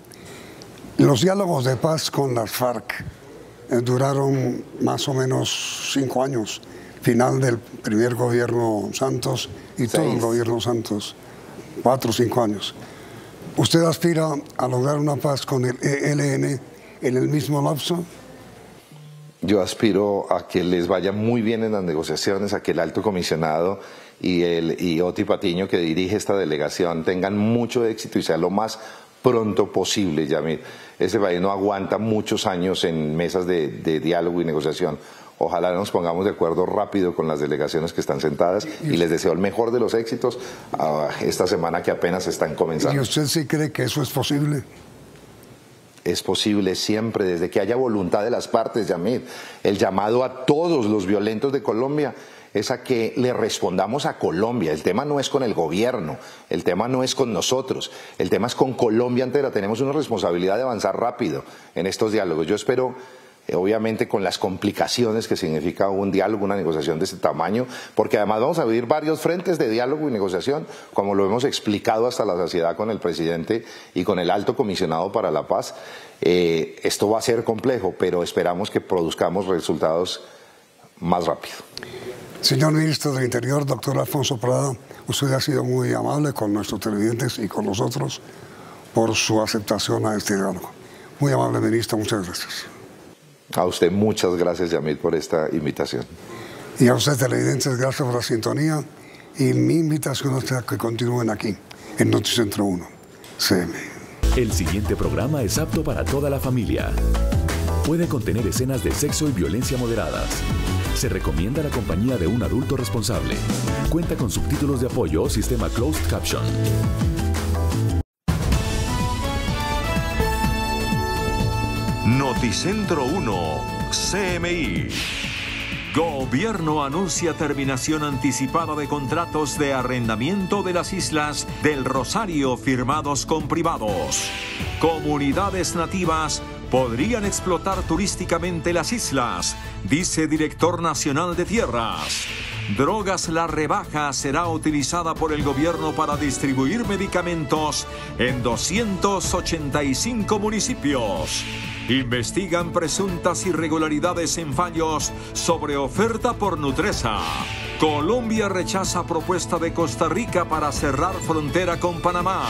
Los diálogos de paz con las FARC duraron más o menos 5 años, final del primer gobierno Santos y todo el gobierno Santos, 4 o 5 años. ¿Usted aspira a lograr una paz con el ELN en el mismo lapso? Yo aspiro a que les vaya muy bien en las negociaciones, a que el alto comisionado y Oti Patiño, que dirige esta delegación, tengan mucho éxito y sea lo más pronto posible, Yamil. Ese país no aguanta muchos años en mesas de diálogo y negociación. Ojalá nos pongamos de acuerdo rápido con las delegaciones que están sentadas y les deseo el mejor de los éxitos esta semana que apenas están comenzando. ¿Y usted sí cree que eso es posible? Es posible siempre, desde que haya voluntad de las partes, Yamil. El llamado a todos los violentos de Colombia es a que le respondamos a Colombia. El tema no es con el gobierno, el tema no es con nosotros, el tema es con Colombia entera. Tenemos una responsabilidad de avanzar rápido en estos diálogos. Yo espero, obviamente, con las complicaciones que significa un diálogo, una negociación de este tamaño, porque además vamos a abrir varios frentes de diálogo y negociación, como lo hemos explicado hasta la saciedad con el presidente y con el alto comisionado para la paz. Esto va a ser complejo, pero esperamos que produzcamos resultados más rápido. Señor Ministro del Interior, doctor Alfonso Prada, usted ha sido muy amable con nuestros televidentes y con nosotros por su aceptación a este diálogo. Muy amable, ministro, muchas gracias. A usted muchas gracias, Yamil, por esta invitación. Y a usted, televidentes, gracias por la sintonía y mi invitación es a que continúen aquí, en Noticentro 1, CM. El siguiente programa es apto para toda la familia. Puede contener escenas de sexo y violencia moderadas. Se recomienda la compañía de un adulto responsable. Cuenta con subtítulos de apoyo o sistema closed caption. Noticentro 1, CMI. Gobierno anuncia terminación anticipada de contratos de arrendamiento de las islas del Rosario firmados con privados. Comunidades nativas podrían explotar turísticamente las islas, dice director nacional de tierras. Drogas La Rebaja será utilizada por el gobierno para distribuir medicamentos en 285 municipios. Investigan presuntas irregularidades en fallos sobre oferta por Nutresa. Colombia rechaza propuesta de Costa Rica para cerrar frontera con Panamá.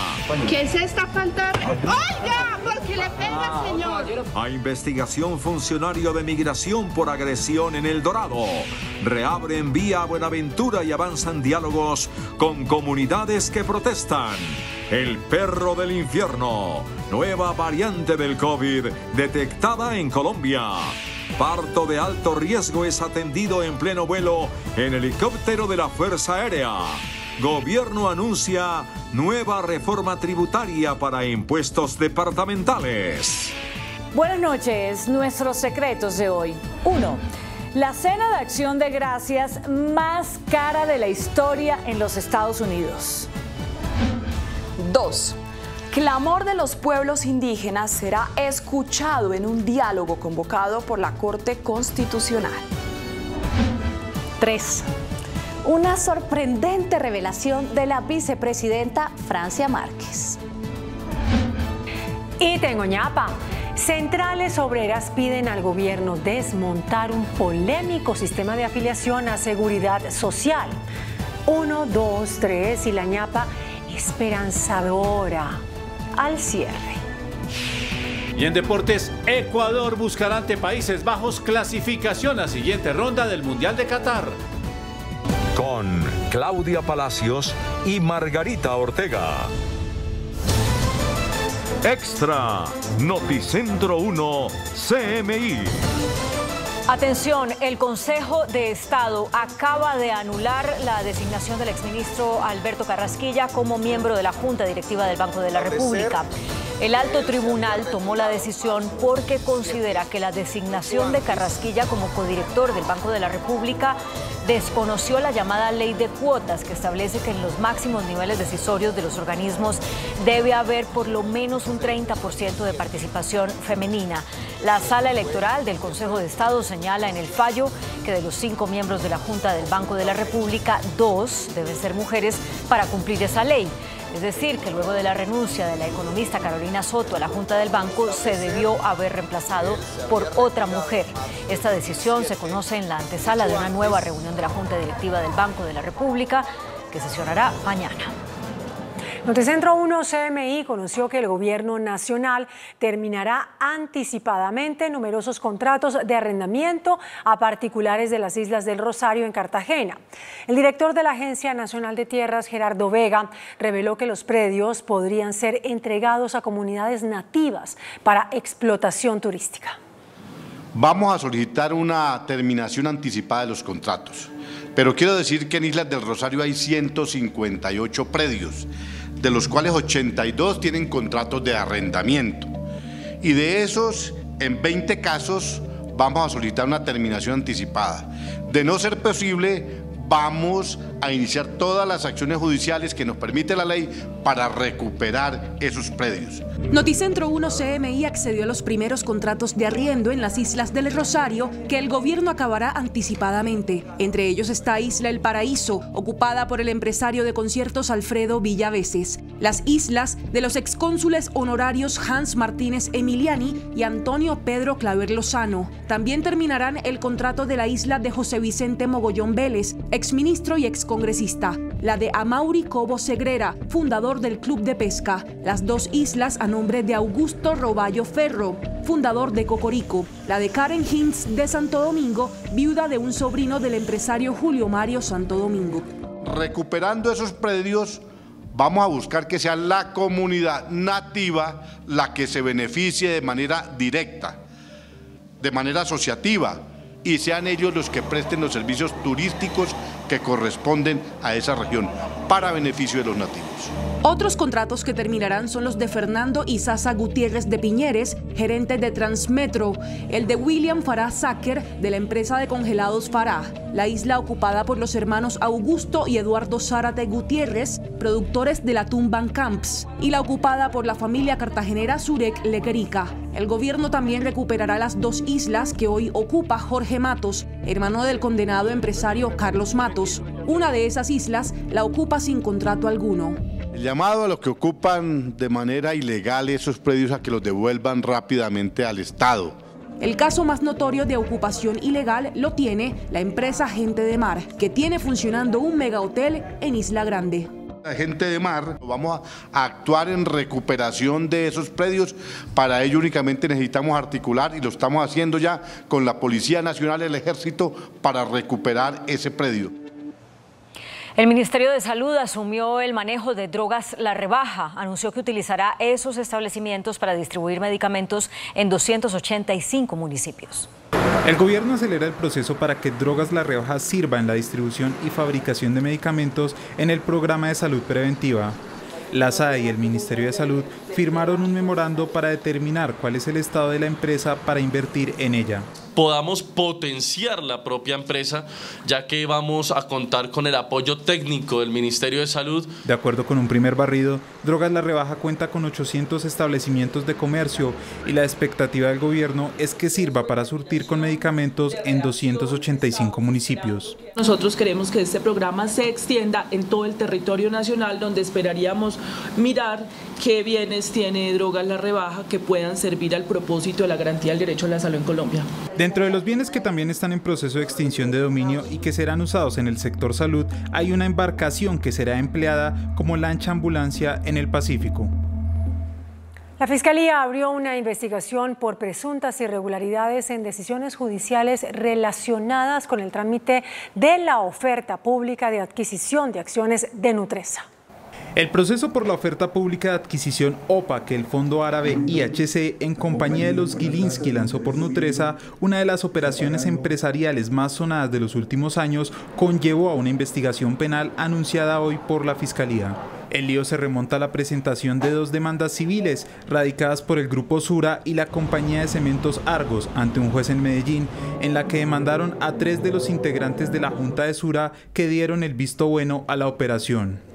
¿Qué es esta falta? ¡Oiga! ¿Por qué le pega, señor? A investigación funcionario de migración por agresión en El Dorado. Reabren vía Buenaventura y avanzan diálogos con comunidades que protestan. El perro del infierno. Nueva variante del COVID detectada en Colombia. Parto de alto riesgo es atendido en pleno vuelo en helicóptero de la Fuerza Aérea. Gobierno anuncia nueva reforma tributaria para impuestos departamentales. Buenas noches, nuestros secretos de hoy. 1. La cena de Acción de Gracias más cara de la historia en los Estados Unidos. 2. Clamor de los pueblos indígenas será escuchado en un diálogo convocado por la Corte Constitucional. 3. Una sorprendente revelación de la vicepresidenta Francia Márquez. Y tengo ñapa. Centrales obreras piden al gobierno desmontar un polémico sistema de afiliación a seguridad social. 1, 2, 3 y la ñapa esperanzadora al cierre. Y en deportes, Ecuador buscará ante Países Bajos clasificación a siguiente ronda del Mundial de Qatar. Con Claudia Palacios y Margarita Ortega. Extra, Noticentro 1, CMI. Atención, el Consejo de Estado acaba de anular la designación del exministro Alberto Carrasquilla como miembro de la Junta Directiva del Banco de la República. El alto tribunal tomó la decisión porque considera que la designación de Carrasquilla como codirector del Banco de la República desconoció la llamada ley de cuotas, que establece que en los máximos niveles decisorios de los organismos debe haber por lo menos un 30% de participación femenina. La Sala Electoral del Consejo de Estado señala en el fallo que de los 5 miembros de la Junta del Banco de la República, 2 deben ser mujeres para cumplir esa ley. Es decir, que luego de la renuncia de la economista Carolina Soto a la Junta del Banco, se debió haber reemplazado por otra mujer. Esta decisión se conoce en la antesala de una nueva reunión de la Junta Directiva del Banco de la República, que sesionará mañana. Noticentro 1 CMI conoció que el gobierno nacional terminará anticipadamente numerosos contratos de arrendamiento a particulares de las Islas del Rosario en Cartagena. El director de la Agencia Nacional de Tierras, Gerardo Vega, reveló que los predios podrían ser entregados a comunidades nativas para explotación turística. Vamos a solicitar una terminación anticipada de los contratos, pero quiero decir que en Islas del Rosario hay 158 predios, de los cuales 82 tienen contratos de arrendamiento. Y de esos, en 20 casos, vamos a solicitar una terminación anticipada. De no ser posible, vamos a iniciar todas las acciones judiciales que nos permite la ley para recuperar esos predios. Noticentro 1 CMI accedió a los primeros contratos de arriendo en las Islas del Rosario que el gobierno acabará anticipadamente. Entre ellos está Isla El Paraíso, ocupada por el empresario de conciertos Alfredo Villaveses. Las islas de los excónsules honorarios Hans Martínez Emiliani y Antonio Pedro Claver Lozano. También terminarán el contrato de la isla de José Vicente Mogollón Vélez, exministro y excongresista, la de Amaury Cobo Segrera, fundador del Club de Pesca, las 2 islas a nombre de Augusto Roballo Ferro, fundador de Cocorico, la de Karen Hintz de Santo Domingo, viuda de un sobrino del empresario Julio Mario Santo Domingo. Recuperando esos predios, vamos a buscar que sea la comunidad nativa la que se beneficie de manera directa, de manera asociativa, y sean ellos los que presten los servicios turísticos que corresponden a esa región para beneficio de los nativos. Otros contratos que terminarán son los de Fernando Izaza Gutiérrez de Piñeres, gerente de Transmetro, el de William Farah Sacker de la empresa de congelados Farah, la isla ocupada por los hermanos Augusto y Eduardo Zárate Gutiérrez, productores de la Tumban Camps, y la ocupada por la familia cartagenera Zurek Lequerica. El gobierno también recuperará las 2 islas que hoy ocupa Jorge Matos, hermano del condenado empresario Carlos Matos. Una de esas islas la ocupa sin contrato alguno. El llamado a los que ocupan de manera ilegal esos predios a que los devuelvan rápidamente al Estado. El caso más notorio de ocupación ilegal lo tiene la empresa Gente de Mar, que tiene funcionando un megahotel en Isla Grande. La Gente de Mar, vamos a actuar en recuperación de esos predios. Para ello únicamente necesitamos articular, y lo estamos haciendo ya con la Policía Nacional y el Ejército, para recuperar ese predio. El Ministerio de Salud asumió el manejo de drogas La Rebaja. Anunció que utilizará esos establecimientos para distribuir medicamentos en 285 municipios. El gobierno acelera el proceso para que Drogas La Rebaja sirva en la distribución y fabricación de medicamentos en el programa de salud preventiva. La SAE y el Ministerio de Salud firmaron un memorando para determinar cuál es el estado de la empresa para invertir en ella. Podamos potenciar la propia empresa, ya que vamos a contar con el apoyo técnico del Ministerio de Salud. De acuerdo con un primer barrido, Drogas La Rebaja cuenta con 800 establecimientos de comercio y la expectativa del gobierno es que sirva para surtir con medicamentos en 285 municipios. Nosotros queremos que este programa se extienda en todo el territorio nacional, donde esperaríamos mirar qué bienes tiene Drogas La Rebaja que puedan servir al propósito de la garantía del derecho a la salud en Colombia. Dentro de los bienes que también están en proceso de extinción de dominio y que serán usados en el sector salud, hay una embarcación que será empleada como lancha ambulancia en el Pacífico. La Fiscalía abrió una investigación por presuntas irregularidades en decisiones judiciales relacionadas con el trámite de la oferta pública de adquisición de acciones de Nutresa. El proceso por la oferta pública de adquisición OPA que el fondo árabe IHC en compañía de los Gilinski lanzó por Nutresa, una de las operaciones empresariales más sonadas de los últimos años, conllevó a una investigación penal anunciada hoy por la Fiscalía. El lío se remonta a la presentación de 2 demandas civiles radicadas por el Grupo Sura y la compañía de cementos Argos ante un juez en Medellín, en la que demandaron a 3 de los integrantes de la Junta de Sura que dieron el visto bueno a la operación.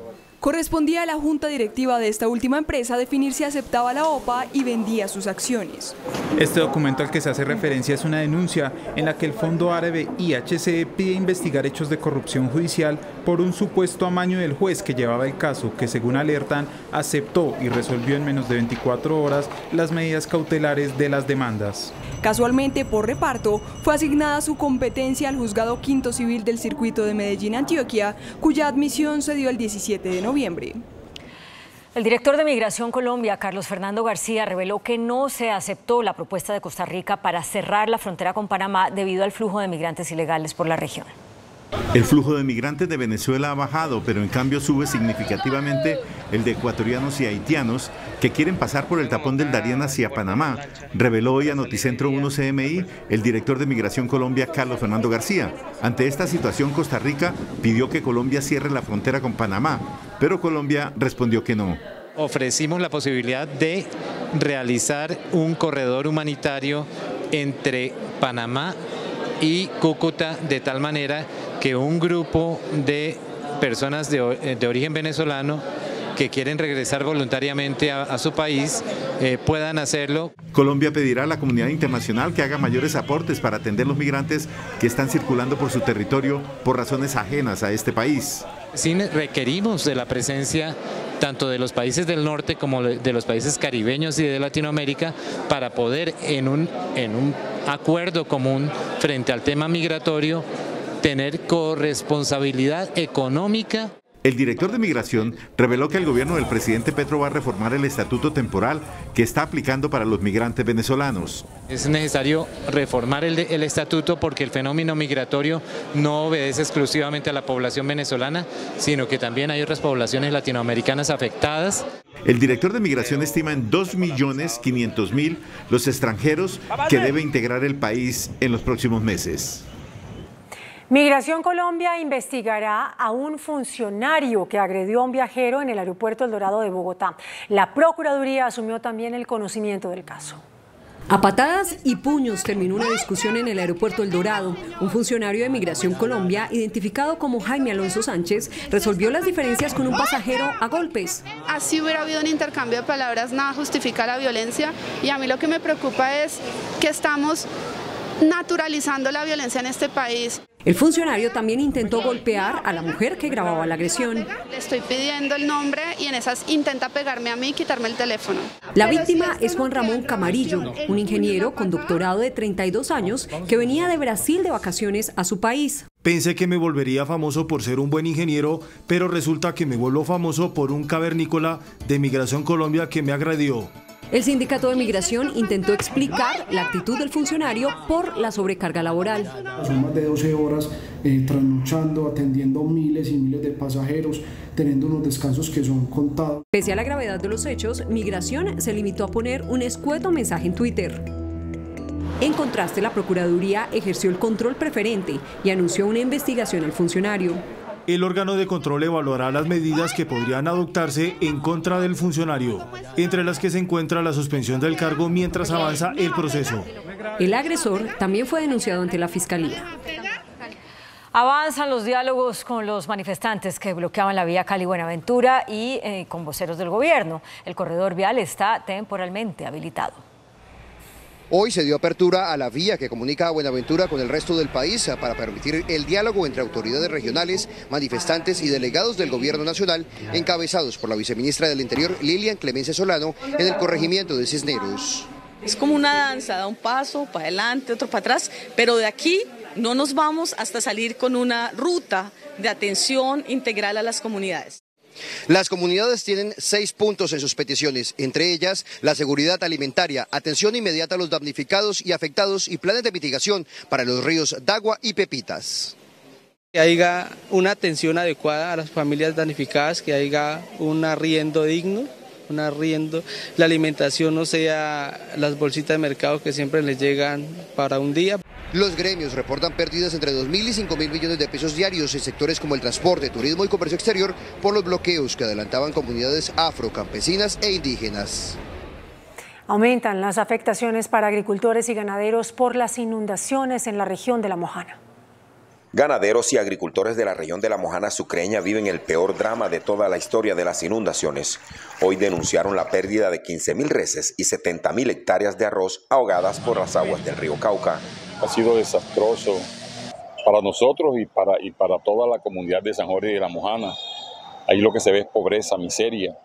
Correspondía a la junta directiva de esta última empresa definir si aceptaba la OPA y vendía sus acciones. Este documento al que se hace referencia es una denuncia en la que el Fondo Árabe IHC pide investigar hechos de corrupción judicial por un supuesto amaño del juez que llevaba el caso, que según alertan aceptó y resolvió en menos de 24 horas las medidas cautelares de las demandas. Casualmente, por reparto, fue asignada su competencia al Juzgado Quinto Civil del Circuito de Medellín, Antioquia, cuya admisión se dio el 17 de noviembre. El director de Migración Colombia, Carlos Fernando García, reveló que no se aceptó la propuesta de Costa Rica para cerrar la frontera con Panamá debido al flujo de migrantes ilegales por la región. El flujo de migrantes de Venezuela ha bajado, pero en cambio sube significativamente el de ecuatorianos y haitianos que quieren pasar por el tapón del Darién hacia Panamá, reveló hoy a Noticentro 1 CMI el director de Migración Colombia, Carlos Fernando García. Ante esta situación, Costa Rica pidió que Colombia cierre la frontera con Panamá, pero Colombia respondió que no. Ofrecimos la posibilidad de realizar un corredor humanitario entre Panamá y Cúcuta de tal manera que un grupo de personas de origen venezolano que quieren regresar voluntariamente a su país puedan hacerlo. Colombia pedirá a la comunidad internacional que haga mayores aportes para atender los migrantes que están circulando por su territorio por razones ajenas a este país. Sí, requerimos de la presencia tanto de los países del norte como de los países caribeños y de Latinoamérica para poder en un acuerdo común frente al tema migratorio tener corresponsabilidad económica. El director de Migración reveló que el gobierno del presidente Petro va a reformar el estatuto temporal que está aplicando para los migrantes venezolanos. Es necesario reformar el estatuto porque el fenómeno migratorio no obedece exclusivamente a la población venezolana, sino que también hay otras poblaciones latinoamericanas afectadas. El director de Migración estima en 2.500.000 los extranjeros que debe integrar el país en los próximos meses. Migración Colombia investigará a un funcionario que agredió a un viajero en el aeropuerto El Dorado de Bogotá. La Procuraduría asumió también el conocimiento del caso. A patadas y puños terminó una discusión en el aeropuerto El Dorado. Un funcionario de Migración Colombia, identificado como Jaime Alonso Sánchez, resolvió las diferencias con un pasajero a golpes. Así hubiera habido un intercambio de palabras, nada justifica la violencia, y a mí lo que me preocupa es que estamos naturalizando la violencia en este país. El funcionario también intentó golpear a la mujer que grababa la agresión. Le estoy pidiendo el nombre y en esas intenta pegarme a mí y quitarme el teléfono. La víctima es Juan Ramón Camarillo, un ingeniero con doctorado de 32 años que venía de Brasil de vacaciones a su país. Pensé que me volvería famoso por ser un buen ingeniero, pero resulta que me vuelvo famoso por un cavernícola de Migración Colombia que me agredió. El sindicato de migración intentó explicar la actitud del funcionario por la sobrecarga laboral. Son más de 12 horas trasnochando, atendiendo miles y miles de pasajeros, teniendo unos descansos que son contados. Pese a la gravedad de los hechos, Migración se limitó a poner un escueto mensaje en Twitter. En contraste, la Procuraduría ejerció el control preferente y anunció una investigación al funcionario. El órgano de control evaluará las medidas que podrían adoptarse en contra del funcionario, entre las que se encuentra la suspensión del cargo mientras avanza el proceso. El agresor también fue denunciado ante la Fiscalía. Avanzan los diálogos con los manifestantes que bloqueaban la vía Cali-Buenaventura y con voceros del gobierno. El corredor vial está temporalmente habilitado. Hoy se dio apertura a la vía que comunica a Buenaventura con el resto del país para permitir el diálogo entre autoridades regionales, manifestantes y delegados del gobierno nacional, encabezados por la viceministra del Interior, Lilian Clemencia Solano, en el corregimiento de Cisneros. Es como una danza, da un paso para adelante, otro para atrás, pero de aquí no nos vamos hasta salir con una ruta de atención integral a las comunidades. Las comunidades tienen 6 puntos en sus peticiones, entre ellas la seguridad alimentaria, atención inmediata a los damnificados y afectados y planes de mitigación para los ríos Dagua y Pepitas. Que haya una atención adecuada a las familias damnificadas, que haya un arriendo digno, la alimentación no sea las bolsitas de mercado que siempre les llegan para un día. Los gremios reportan pérdidas entre 2.000 y 5.000 millones de pesos diarios en sectores como el transporte, turismo y comercio exterior por los bloqueos que adelantaban comunidades afrocampesinas e indígenas. Aumentan las afectaciones para agricultores y ganaderos por las inundaciones en la región de La Mojana. Ganaderos y agricultores de la región de La Mojana Sucreña viven el peor drama de toda la historia de las inundaciones. Hoy denunciaron la pérdida de 15.000 reses y 70.000 hectáreas de arroz ahogadas por las aguas del río Cauca. Ha sido desastroso para nosotros y para toda la comunidad de San Jorge de La Mojana. Ahí lo que se ve es pobreza, miseria.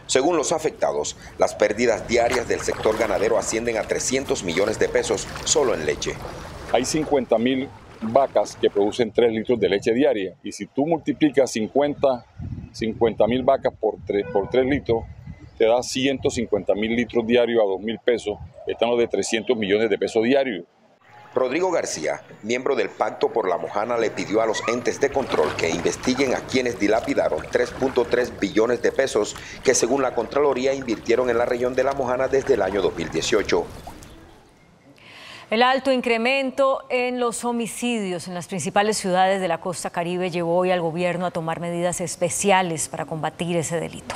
Según los afectados, las pérdidas diarias del sector ganadero ascienden a 300 millones de pesos solo en leche. Hay 50.000 vacas que producen 3 litros de leche diaria, y si tú multiplicas 50.000 vacas por 3 litros, te da 150.000 litros diarios a 2.000 pesos, estamos de 300 millones de pesos diarios. Rodrigo García, miembro del Pacto por La Mojana, le pidió a los entes de control que investiguen a quienes dilapidaron 3.3 billones de pesos que según la Contraloría invirtieron en la región de La Mojana desde el año 2018. El alto incremento en los homicidios en las principales ciudades de la costa caribe llevó hoy al gobierno a tomar medidas especiales para combatir ese delito.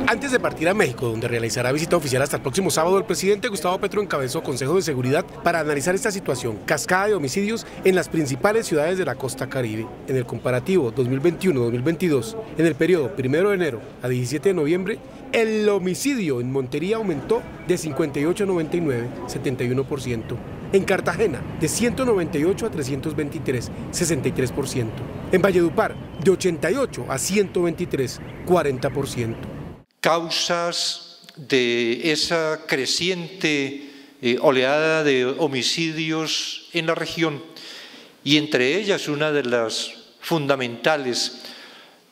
Antes de partir a México, donde realizará visita oficial hasta el próximo sábado, el presidente Gustavo Petro encabezó Consejo de Seguridad para analizar esta situación, cascada de homicidios en las principales ciudades de la costa caribe. En el comparativo 2021-2022, en el periodo 1 de enero a 17 de noviembre, el homicidio en Montería aumentó de 58 a 99, 71%. En Cartagena, de 198 a 323, 63%. En Valledupar, de 88 a 123, 40%. Causas de esa creciente oleada de homicidios en la región, y entre ellas una de las fundamentales,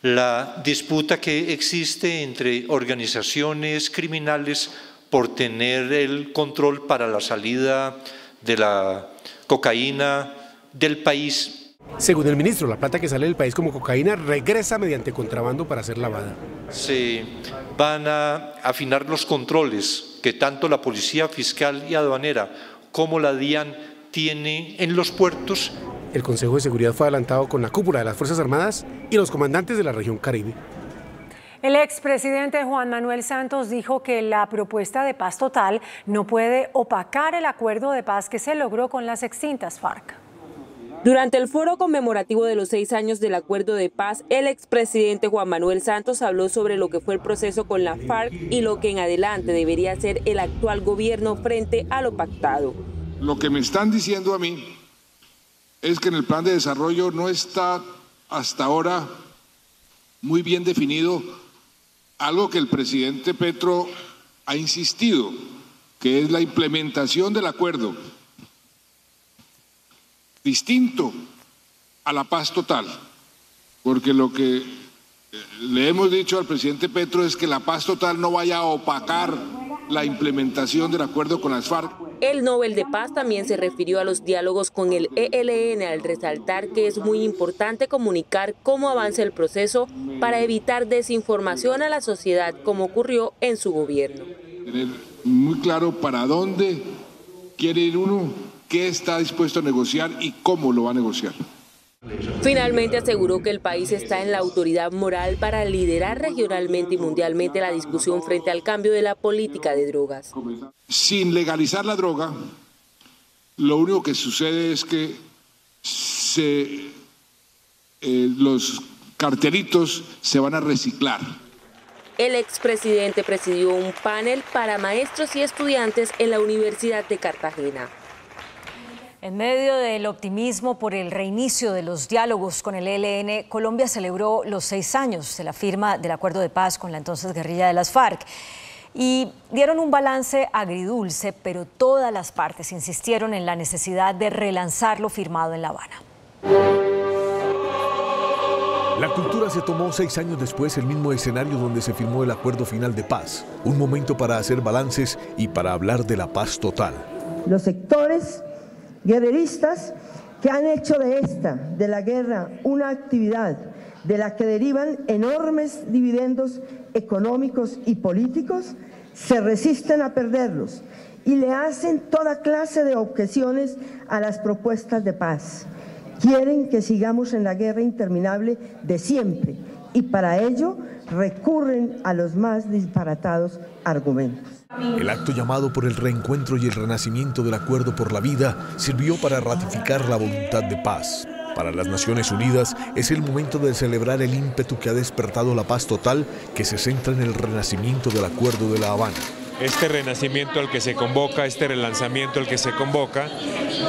la disputa que existe entre organizaciones criminales por tener el control para la salida de la cocaína del país. Según el ministro, la plata que sale del país como cocaína regresa mediante contrabando para ser lavada. Se van a afinar los controles que tanto la Policía Fiscal y Aduanera como la DIAN tiene en los puertos. El Consejo de Seguridad fue adelantado con la cúpula de las Fuerzas Armadas y los comandantes de la región Caribe. El expresidente Juan Manuel Santos dijo que la propuesta de paz total no puede opacar el acuerdo de paz que se logró con las extintas FARC. Durante el foro conmemorativo de los 6 años del acuerdo de paz, el expresidente Juan Manuel Santos habló sobre lo que fue el proceso con la FARC y lo que en adelante debería hacer el actual gobierno frente a lo pactado. Lo que me están diciendo a mí es que en el plan de desarrollo no está hasta ahora muy bien definido algo que el presidente Petro ha insistido, que es la implementación del acuerdo, distinto a la paz total, porque lo que le hemos dicho al presidente Petro es que la paz total no vaya a opacar la implementación del acuerdo con las FARC. El Nobel de Paz también se refirió a los diálogos con el ELN al resaltar que es muy importante comunicar cómo avanza el proceso para evitar desinformación a la sociedad como ocurrió en su gobierno. Tener muy claro para dónde quiere ir uno, qué está dispuesto a negociar y cómo lo va a negociar. Finalmente aseguró que el país está en la autoridad moral para liderar regionalmente y mundialmente la discusión frente al cambio de la política de drogas. Sin legalizar la droga, lo único que sucede es que los cartelitos se van a reciclar. El expresidente presidió un panel para maestros y estudiantes en la Universidad de Cartagena. En medio del optimismo por el reinicio de los diálogos con el ELN, Colombia celebró los 6 años de la firma del acuerdo de paz con la entonces guerrilla de las FARC. Y dieron un balance agridulce, pero todas las partes insistieron en la necesidad de relanzar lo firmado en La Habana. La cultura se tomó 6 años después el mismo escenario donde se firmó el acuerdo final de paz. Un momento para hacer balances y para hablar de la paz total. Los sectores guerreristas que han hecho de la guerra, una actividad de la que derivan enormes dividendos económicos y políticos, se resisten a perderlos y le hacen toda clase de objeciones a las propuestas de paz. Quieren que sigamos en la guerra interminable de siempre, y para ello recurren a los más disparatados argumentos. El acto llamado por el reencuentro y el renacimiento del Acuerdo por la Vida sirvió para ratificar la voluntad de paz. Para las Naciones Unidas es el momento de celebrar el ímpetu que ha despertado la paz total, que se centra en el renacimiento del Acuerdo de La Habana. Este renacimiento al que se convoca, este relanzamiento al que se convoca,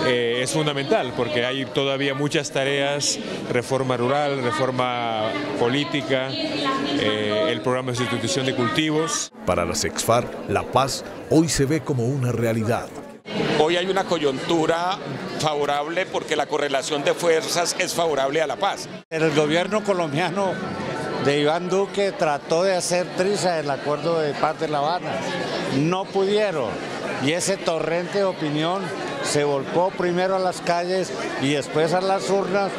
es fundamental porque hay todavía muchas tareas, reforma rural, reforma política, el programa de sustitución de cultivos. Para las EXFAR, la paz hoy se ve como una realidad. Hoy hay una coyuntura favorable porque la correlación de fuerzas es favorable a la paz. El gobierno colombiano de Iván Duque trató de hacer triza el acuerdo de paz de La Habana. No pudieron y ese torrente de opinión se volcó primero a las calles y después a las urnas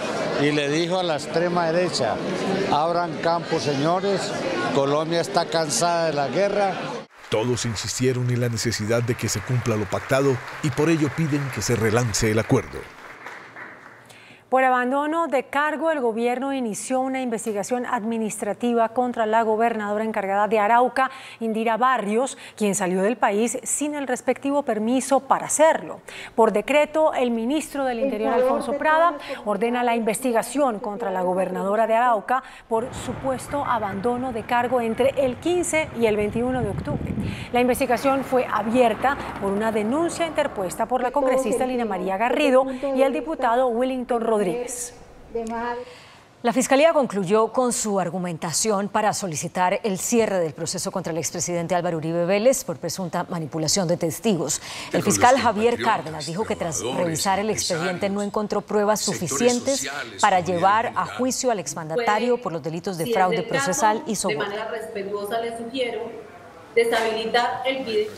y le dijo a la extrema derecha: abran campo, señores, Colombia está cansada de la guerra. Todos insistieron en la necesidad de que se cumpla lo pactado y por ello piden que se relance el acuerdo. Por abandono de cargo, el gobierno inició una investigación administrativa contra la gobernadora encargada de Arauca, Indira Barrios, quien salió del país sin el respectivo permiso para hacerlo. Por decreto, el ministro del Interior, Alfonso Prada, ordena la investigación contra la gobernadora de Arauca por supuesto abandono de cargo entre el 15 y el 21 de octubre. La investigación fue abierta por una denuncia interpuesta por la congresista Lina María Garrido y el diputado Willington Rodríguez. La Fiscalía concluyó con su argumentación para solicitar el cierre del proceso contra el expresidente Álvaro Uribe Vélez por presunta manipulación de testigos. El fiscal Javier Cárdenas dijo que tras revisar el expediente no encontró pruebas suficientes para llevar a juicio al exmandatario por los delitos de fraude procesal y soborno. De manera respetuosa le sugiero deshabilitar el video.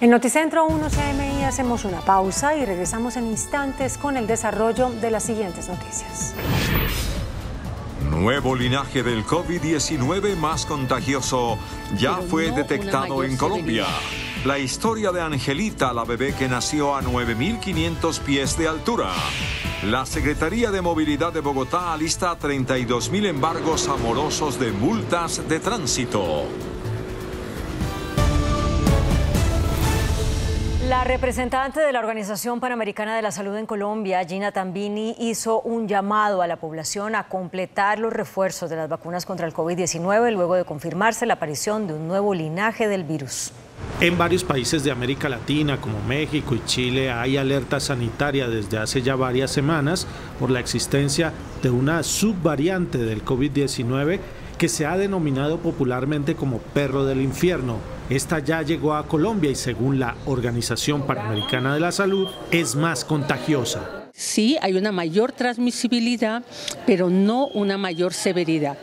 En Noticentro 1 CMI hacemos una pausa y regresamos en instantes con el desarrollo de las siguientes noticias. Nuevo linaje del COVID-19 más contagioso ya fue detectado en Colombia. La historia de Angelita, la bebé que nació a 9.500 pies de altura. La Secretaría de Movilidad de Bogotá alista 32.000 embargos amorosos de multas de tránsito. La representante de la Organización Panamericana de la Salud en Colombia, Gina Tambini, hizo un llamado a la población a completar los refuerzos de las vacunas contra el COVID-19 luego de confirmarse la aparición de un nuevo linaje del virus. En varios países de América Latina, como México y Chile, hay alerta sanitaria desde hace ya varias semanas por la existencia de una subvariante del COVID-19 que se ha denominado popularmente como perro del infierno. Esta ya llegó a Colombia y según la Organización Panamericana de la Salud es más contagiosa. Sí, hay una mayor transmisibilidad, pero no una mayor severidad.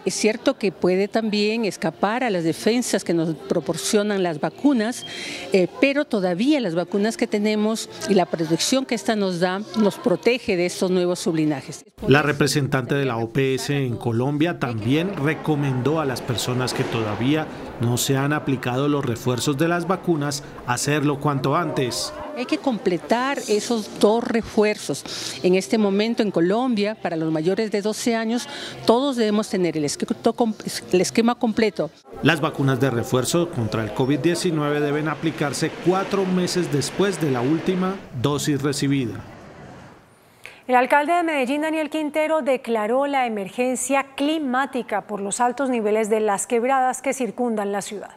Es cierto que puede también escapar a las defensas que nos proporcionan las vacunas, pero todavía las vacunas que tenemos y la protección que esta nos da nos protege de estos nuevos sublinajes. La representante de la OPS en Colombia también recomendó a las personas que todavía no se han aplicado los refuerzos de las vacunas hacerlo cuanto antes. Hay que completar esos 2 refuerzos. En este momento en Colombia, para los mayores de 12 años, todos debemos tener el esquema completo. Las vacunas de refuerzo contra el COVID-19 deben aplicarse 4 meses después de la última dosis recibida. El alcalde de Medellín, Daniel Quintero, declaró la emergencia climática por los altos niveles de las quebradas que circundan la ciudad.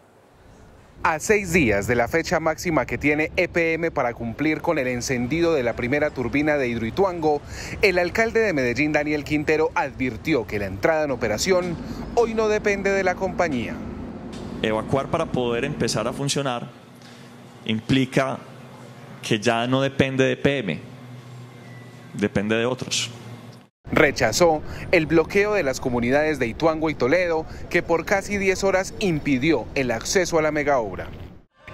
A 6 días de la fecha máxima que tiene EPM para cumplir con el encendido de la primera turbina de Hidroituango, el alcalde de Medellín, Daniel Quintero, advirtió que la entrada en operación hoy no depende de la compañía. Evacuar para poder empezar a funcionar implica que ya no depende de EPM, depende de otros. Rechazó el bloqueo de las comunidades de Ituango y Toledo, que por casi 10 horas impidió el acceso a la megaobra.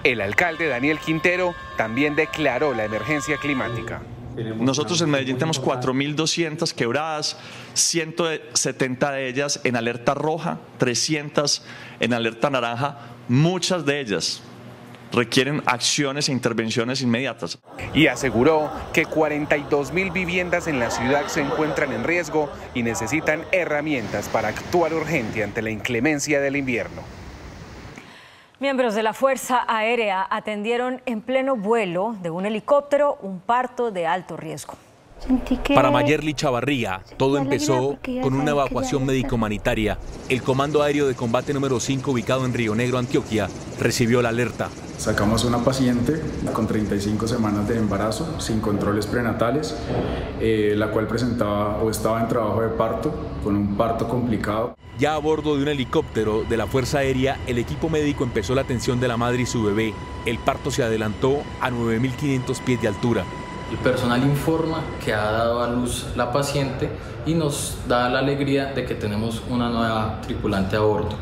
El alcalde Daniel Quintero también declaró la emergencia climática. Nosotros en Medellín tenemos 4.200 quebradas, 170 de ellas en alerta roja, 300 en alerta naranja, muchas de ellas requieren acciones e intervenciones inmediatas. Y aseguró que 42.000 viviendas en la ciudad se encuentran en riesgo y necesitan herramientas para actuar urgente ante la inclemencia del invierno. Miembros de la Fuerza Aérea atendieron en pleno vuelo de un helicóptero un parto de alto riesgo. Para Mayerly Chavarría, todo empezó con una evacuación médico-humanitaria. El Comando Aéreo de Combate número 5, ubicado en Río Negro, Antioquia, recibió la alerta. Sacamos una paciente con 35 semanas de embarazo, sin controles prenatales, la cual presentaba o estaba en trabajo de parto, con un parto complicado. Ya a bordo de un helicóptero de la Fuerza Aérea, el equipo médico empezó la atención de la madre y su bebé. El parto se adelantó a 9.500 pies de altura. El personal informa que ha dado a luz la paciente y nos da la alegría de que tenemos una nueva tripulante a bordo.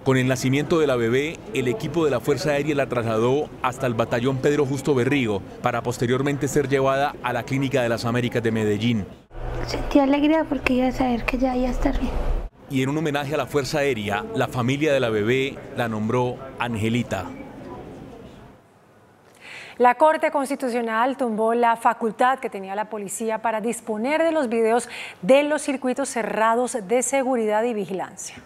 Con el nacimiento de la bebé, el equipo de la Fuerza Aérea la trasladó hasta el batallón Pedro Justo Berrío para posteriormente ser llevada a la Clínica de las Américas de Medellín. Sentí alegría porque iba a saber que ya está bien. Y en un homenaje a la Fuerza Aérea, la familia de la bebé la nombró Angelita. La Corte Constitucional tumbó la facultad que tenía la policía para disponer de los videos de los circuitos cerrados de seguridad y vigilancia.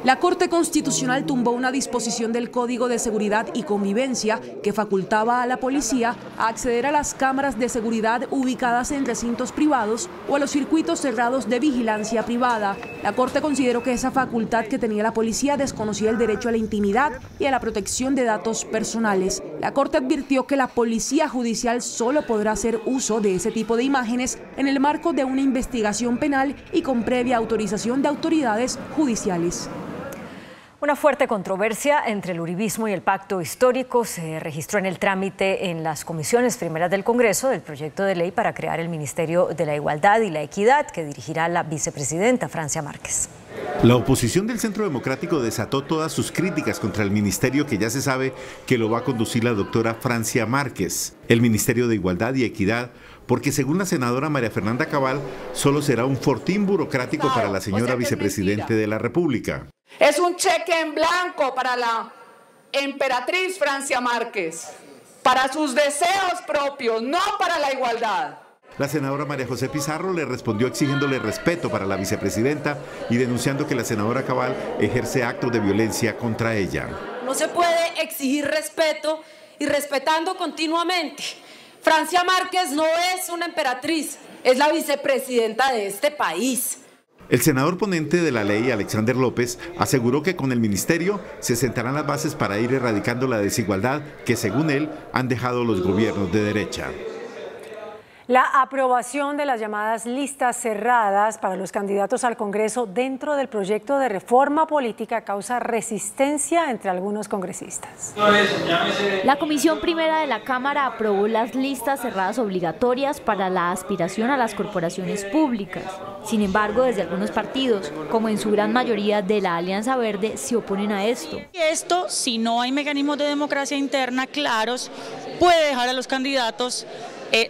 La Corte Constitucional tumbó una disposición del Código de Seguridad y Convivencia que facultaba a la policía a acceder a las cámaras de seguridad ubicadas en recintos privados o a los circuitos cerrados de vigilancia privada. La Corte consideró que esa facultad que tenía la policía desconocía el derecho a la intimidad y a la protección de datos personales. La Corte advirtió que la Policía Judicial solo podrá hacer uso de ese tipo de imágenes en el marco de una investigación penal y con previa autorización de autoridades judiciales. Una fuerte controversia entre el uribismo y el pacto histórico se registró en el trámite en las comisiones primeras del Congreso del proyecto de ley para crear el Ministerio de la Igualdad y la Equidad que dirigirá la vicepresidenta Francia Márquez. La oposición del Centro Democrático desató todas sus críticas contra el ministerio que ya se sabe que lo va a conducir la doctora Francia Márquez, el Ministerio de Igualdad y Equidad, porque según la senadora María Fernanda Cabal, solo será un fortín burocrático para la señora vicepresidente de la República. Es un cheque en blanco para la emperatriz Francia Márquez, para sus deseos propios, no para la igualdad. La senadora María José Pizarro le respondió exigiéndole respeto para la vicepresidenta y denunciando que la senadora Cabal ejerce actos de violencia contra ella. No se puede exigir respeto y respetando continuamente. Francia Márquez no es una emperatriz, es la vicepresidenta de este país. El senador ponente de la ley, Alexander López, aseguró que con el ministerio se sentarán las bases para ir erradicando la desigualdad que, según él, han dejado los gobiernos de derecha. La aprobación de las llamadas listas cerradas para los candidatos al Congreso dentro del proyecto de reforma política causa resistencia entre algunos congresistas. La Comisión Primera de la Cámara aprobó las listas cerradas obligatorias para la aspiración a las corporaciones públicas. Sin embargo, desde algunos partidos, como en su gran mayoría de la Alianza Verde, se oponen a esto. Esto, si no hay mecanismos de democracia interna claros, puede dejar a los candidatos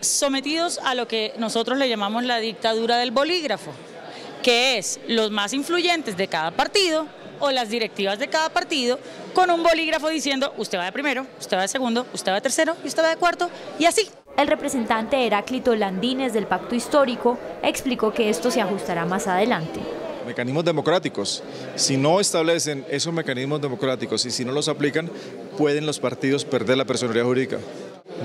sometidos a lo que nosotros le llamamos la dictadura del bolígrafo, que es los más influyentes de cada partido o las directivas de cada partido con un bolígrafo diciendo usted va de primero, usted va de segundo, usted va de tercero y usted va de cuarto y así. El representante Heráclito Landines del Pacto Histórico explicó que esto se ajustará más adelante. Mecanismos democráticos, si no establecen esos mecanismos democráticos y si no los aplican, pueden los partidos perder la personalidad jurídica.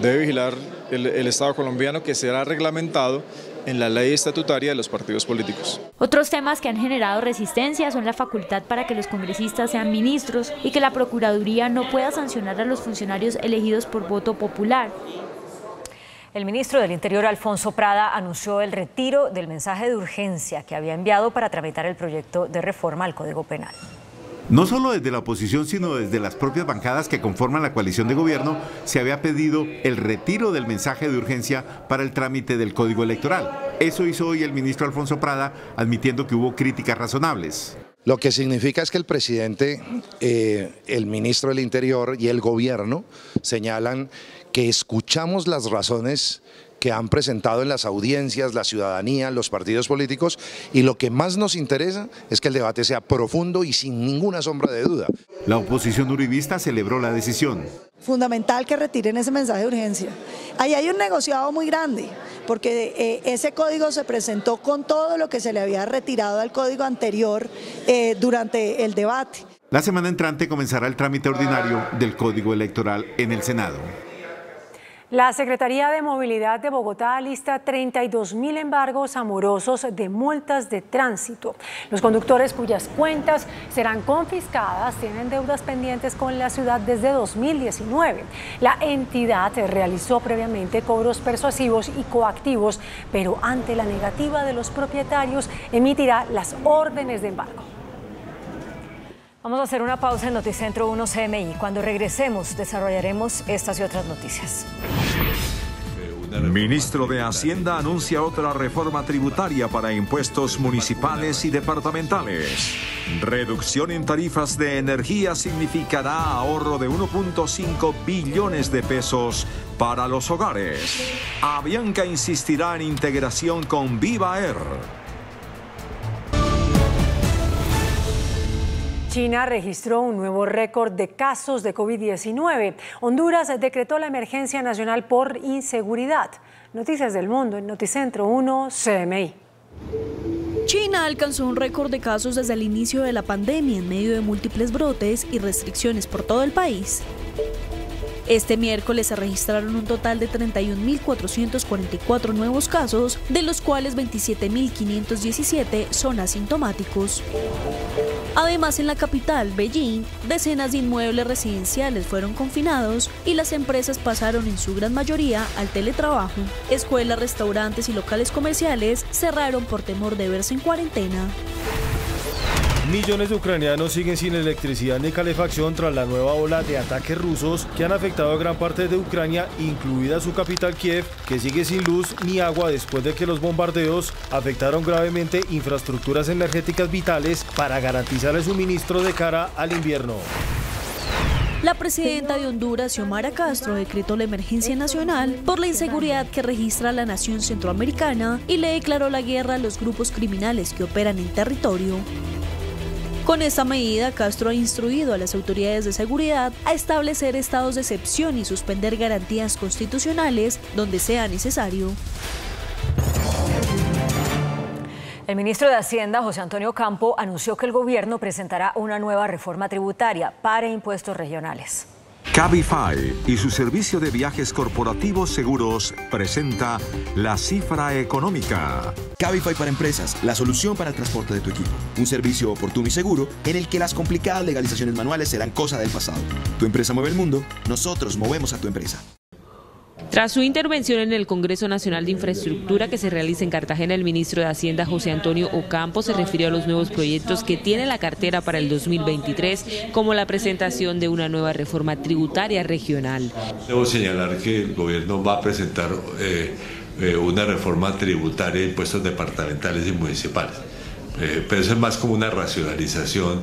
Debe vigilar el Estado colombiano, que será reglamentado en la ley estatutaria de los partidos políticos. Otros temas que han generado resistencia son la facultad para que los congresistas sean ministros y que la Procuraduría no pueda sancionar a los funcionarios elegidos por voto popular. El ministro del Interior, Alfonso Prada, anunció el retiro del mensaje de urgencia que había enviado para tramitar el proyecto de reforma al Código Penal. No solo desde la oposición, sino desde las propias bancadas que conforman la coalición de gobierno, se había pedido el retiro del mensaje de urgencia para el trámite del Código Electoral. Eso hizo hoy el ministro Alfonso Prada, admitiendo que hubo críticas razonables. Lo que significa es que el presidente, el ministro del Interior y el gobierno señalan que escuchamos las razones que han presentado en las audiencias, la ciudadanía, los partidos políticos, y lo que más nos interesa es que el debate sea profundo y sin ninguna sombra de duda. La oposición uribista celebró la decisión. Fundamental que retiren ese mensaje de urgencia. Ahí hay un negociado muy grande, porque ese código se presentó con todo lo que se le había retirado al código anterior durante el debate. La semana entrante comenzará el trámite ordinario del Código Electoral en el Senado. La Secretaría de Movilidad de Bogotá alista 32.000 embargos amorosos de multas de tránsito. Los conductores cuyas cuentas serán confiscadas tienen deudas pendientes con la ciudad desde 2019. La entidad realizó previamente cobros persuasivos y coactivos, pero ante la negativa de los propietarios emitirá las órdenes de embargo. Vamos a hacer una pausa en Noticentro 1 CMI. Cuando regresemos, desarrollaremos estas y otras noticias. Ministro de Hacienda anuncia otra reforma tributaria para impuestos municipales y departamentales. Reducción en tarifas de energía significará ahorro de 1.5 billones de pesos para los hogares. Avianca insistirá en integración con Viva Air. China registró un nuevo récord de casos de COVID-19. Honduras decretó la emergencia nacional por inseguridad. Noticias del mundo en Noticentro 1 CMI. China alcanzó un récord de casos desde el inicio de la pandemia en medio de múltiples brotes y restricciones por todo el país. Este miércoles se registraron un total de 31.444 nuevos casos, de los cuales 27.517 son asintomáticos. Además, en la capital, Beijing, decenas de inmuebles residenciales fueron confinados y las empresas pasaron en su gran mayoría al teletrabajo. Escuelas, restaurantes y locales comerciales cerraron por temor de verse en cuarentena. Millones de ucranianos siguen sin electricidad ni calefacción tras la nueva ola de ataques rusos que han afectado a gran parte de Ucrania, incluida su capital Kiev, que sigue sin luz ni agua después de que los bombardeos afectaron gravemente infraestructuras energéticas vitales para garantizar el suministro de cara al invierno. La presidenta de Honduras, Xiomara Castro, decretó la emergencia nacional por la inseguridad que registra la nación centroamericana y le declaró la guerra a los grupos criminales que operan en territorio. Con esta medida, Castro ha instruido a las autoridades de seguridad a establecer estados de excepción y suspender garantías constitucionales donde sea necesario. El ministro de Hacienda, José Antonio Campo, anunció que el gobierno presentará una nueva reforma tributaria para impuestos regionales. Cabify y su servicio de viajes corporativos seguros presenta La Cifra Económica. Cabify para empresas, la solución para el transporte de tu equipo. Un servicio oportuno y seguro en el que las complicadas legalizaciones manuales serán cosa del pasado. Tu empresa mueve el mundo, nosotros movemos a tu empresa. Tras su intervención en el Congreso Nacional de Infraestructura que se realiza en Cartagena, el ministro de Hacienda, José Antonio Ocampo, se refirió a los nuevos proyectos que tiene la cartera para el 2023, como la presentación de una nueva reforma tributaria regional. Debo señalar que el gobierno va a presentar una reforma tributaria de impuestos departamentales y municipales, pero eso es más como una racionalización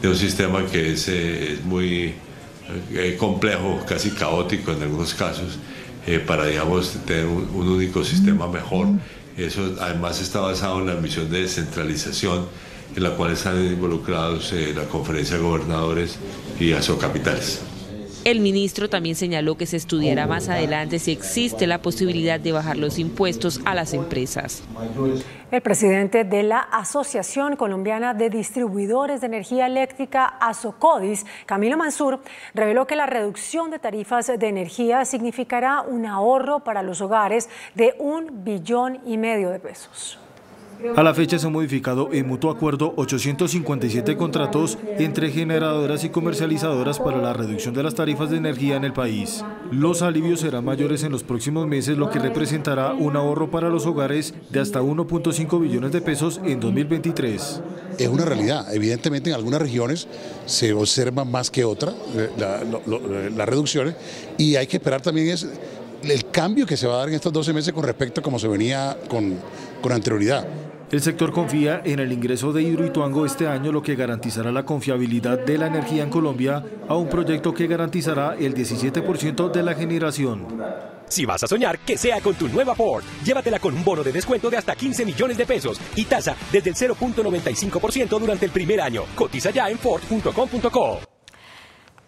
de un sistema que es muy complejo, casi caótico en algunos casos, para, digamos, tener un único sistema mejor. Eso además está basado en la misión de descentralización, en la cual están involucrados la Conferencia de Gobernadores y Asocapitales. El ministro también señaló que se estudiará más adelante si existe la posibilidad de bajar los impuestos a las empresas. El presidente de la Asociación Colombiana de Distribuidores de Energía Eléctrica, Asocodis, Camilo Mansur, reveló que la reducción de tarifas de energía significará un ahorro para los hogares de 1,5 billones de pesos. A la fecha se han modificado en mutuo acuerdo 857 contratos entre generadoras y comercializadoras para la reducción de las tarifas de energía en el país. Los alivios serán mayores en los próximos meses, lo que representará un ahorro para los hogares de hasta 1.5 billones de pesos en 2023. Es una realidad. Evidentemente en algunas regiones se observa más que otras las reducciones, y hay que esperar también el cambio que se va a dar en estos 12 meses con respecto a cómo se venía con anterioridad. El sector confía en el ingreso de Hidroituango este año, lo que garantizará la confiabilidad de la energía en Colombia a un proyecto que garantizará el 17% de la generación. Si vas a soñar, que sea con tu nueva Ford. Llévatela con un bono de descuento de hasta 15 millones de pesos y tasa desde el 0.95% durante el primer año. Cotiza ya en Ford.com.co.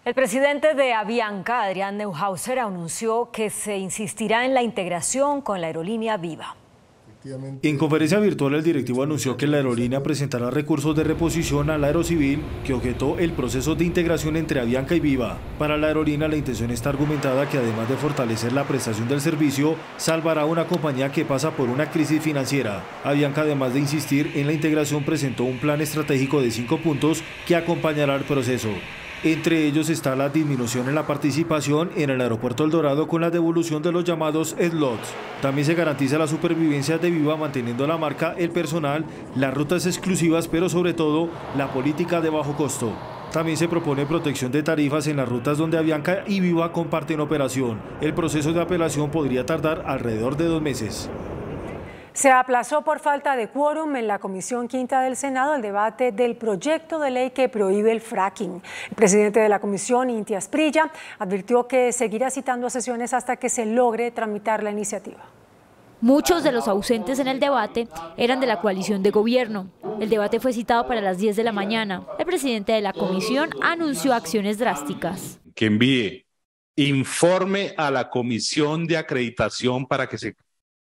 El presidente de Avianca, Adrián Neuhauser, anunció que se insistirá en la integración con la aerolínea Viva. En conferencia virtual, el directivo anunció que la aerolínea presentará recursos de reposición al Aerocivil que objetó el proceso de integración entre Avianca y Viva. Para la aerolínea, la intención está argumentada que además de fortalecer la prestación del servicio, salvará a una compañía que pasa por una crisis financiera. Avianca, además de insistir en la integración, presentó un plan estratégico de 5 puntos que acompañará el proceso. Entre ellos está la disminución en la participación en el aeropuerto El Dorado con la devolución de los llamados slots. También se garantiza la supervivencia de Viva manteniendo la marca, el personal, las rutas exclusivas, pero sobre todo la política de bajo costo. También se propone protección de tarifas en las rutas donde Avianca y Viva comparten operación. El proceso de apelación podría tardar alrededor de 2 meses. Se aplazó por falta de quórum en la Comisión Quinta del Senado el debate del proyecto de ley que prohíbe el fracking. El presidente de la comisión, Inti Asprilla, advirtió que seguirá citando a sesiones hasta que se logre tramitar la iniciativa. Muchos de los ausentes en el debate eran de la coalición de gobierno. El debate fue citado para las 10 de la mañana. El presidente de la comisión anunció acciones drásticas. Que envíe informe a la comisión de acreditación para que se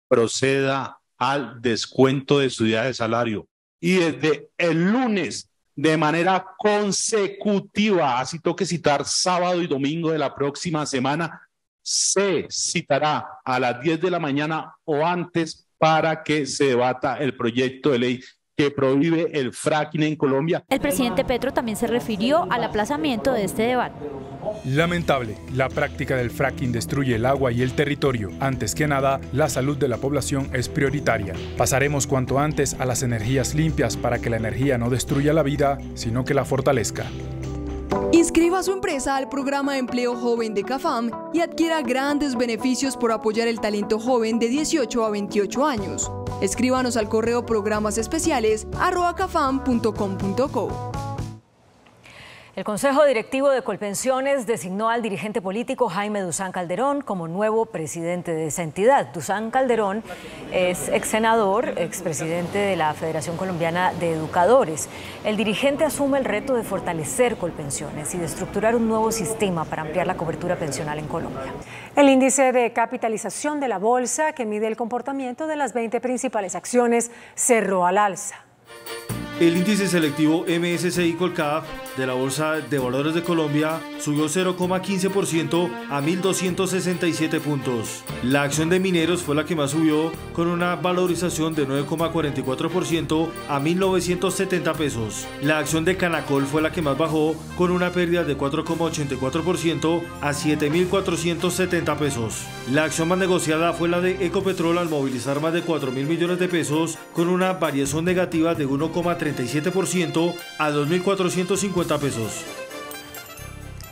proceda al descuento de su día de salario. Y desde el lunes, de manera consecutiva, así toque citar sábado y domingo de la próxima semana, se citará a las 10 de la mañana o antes para que se debata el proyecto de ley que prohíbe el fracking en Colombia. El presidente Petro también se refirió al aplazamiento de este debate. Lamentable, la práctica del fracking destruye el agua y el territorio. Antes que nada, la salud de la población es prioritaria. Pasaremos cuanto antes a las energías limpias para que la energía no destruya la vida, sino que la fortalezca. Inscriba a su empresa al programa de empleo joven de CAFAM y adquiera grandes beneficios por apoyar el talento joven de 18 a 28 años. Escríbanos al correo programasespeciales@cafam.com.co. El Consejo Directivo de Colpensiones designó al dirigente político Jaime Duzán Calderón como nuevo presidente de esa entidad. Duzán Calderón es ex senador, expresidente de la Federación Colombiana de Educadores. El dirigente asume el reto de fortalecer Colpensiones y de estructurar un nuevo sistema para ampliar la cobertura pensional en Colombia. El índice de capitalización de la bolsa, que mide el comportamiento de las 20 principales acciones, cerró al alza. El índice selectivo MSCI Colcap de la Bolsa de Valores de Colombia subió 0,15% a 1.267 puntos. La acción de Mineros fue la que más subió, con una valorización de 9,44% a 1.970 pesos. La acción de Canacol fue la que más bajó, con una pérdida de 4,84% a 7.470 pesos. La acción más negociada fue la de Ecopetrol, al movilizar más de 4.000 millones de pesos, con una variación negativa de 1,37% a 2.450 pesos.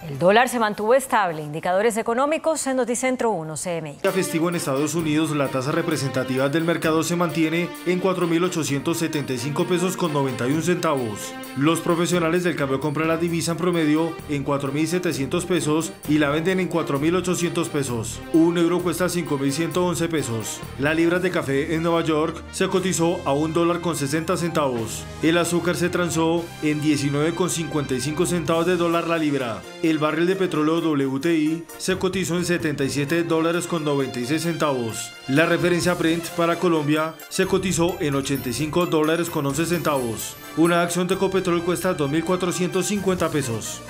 El dólar se mantuvo estable. Indicadores económicos en Noticentro 1 CMI. Festivo en Estados Unidos, la tasa representativa del mercado se mantiene en 4.875 pesos con 91 centavos. Los profesionales del cambio compran la divisa en promedio en 4.700 pesos y la venden en 4.800 pesos. Un euro cuesta 5.111 pesos. La libra de café en Nueva York se cotizó a $1.60. El azúcar se transó en 19,55 centavos de dólar la libra. El barril de petróleo WTI se cotizó en $77.96. La referencia Brent para Colombia se cotizó en $85.11. Una acción de Ecopetrol cuesta 2.450 pesos.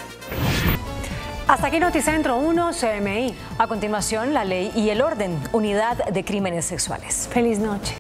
Hasta aquí Noticentro 1 CMI. A continuación, la ley y el orden, unidad de crímenes sexuales. Feliz noche.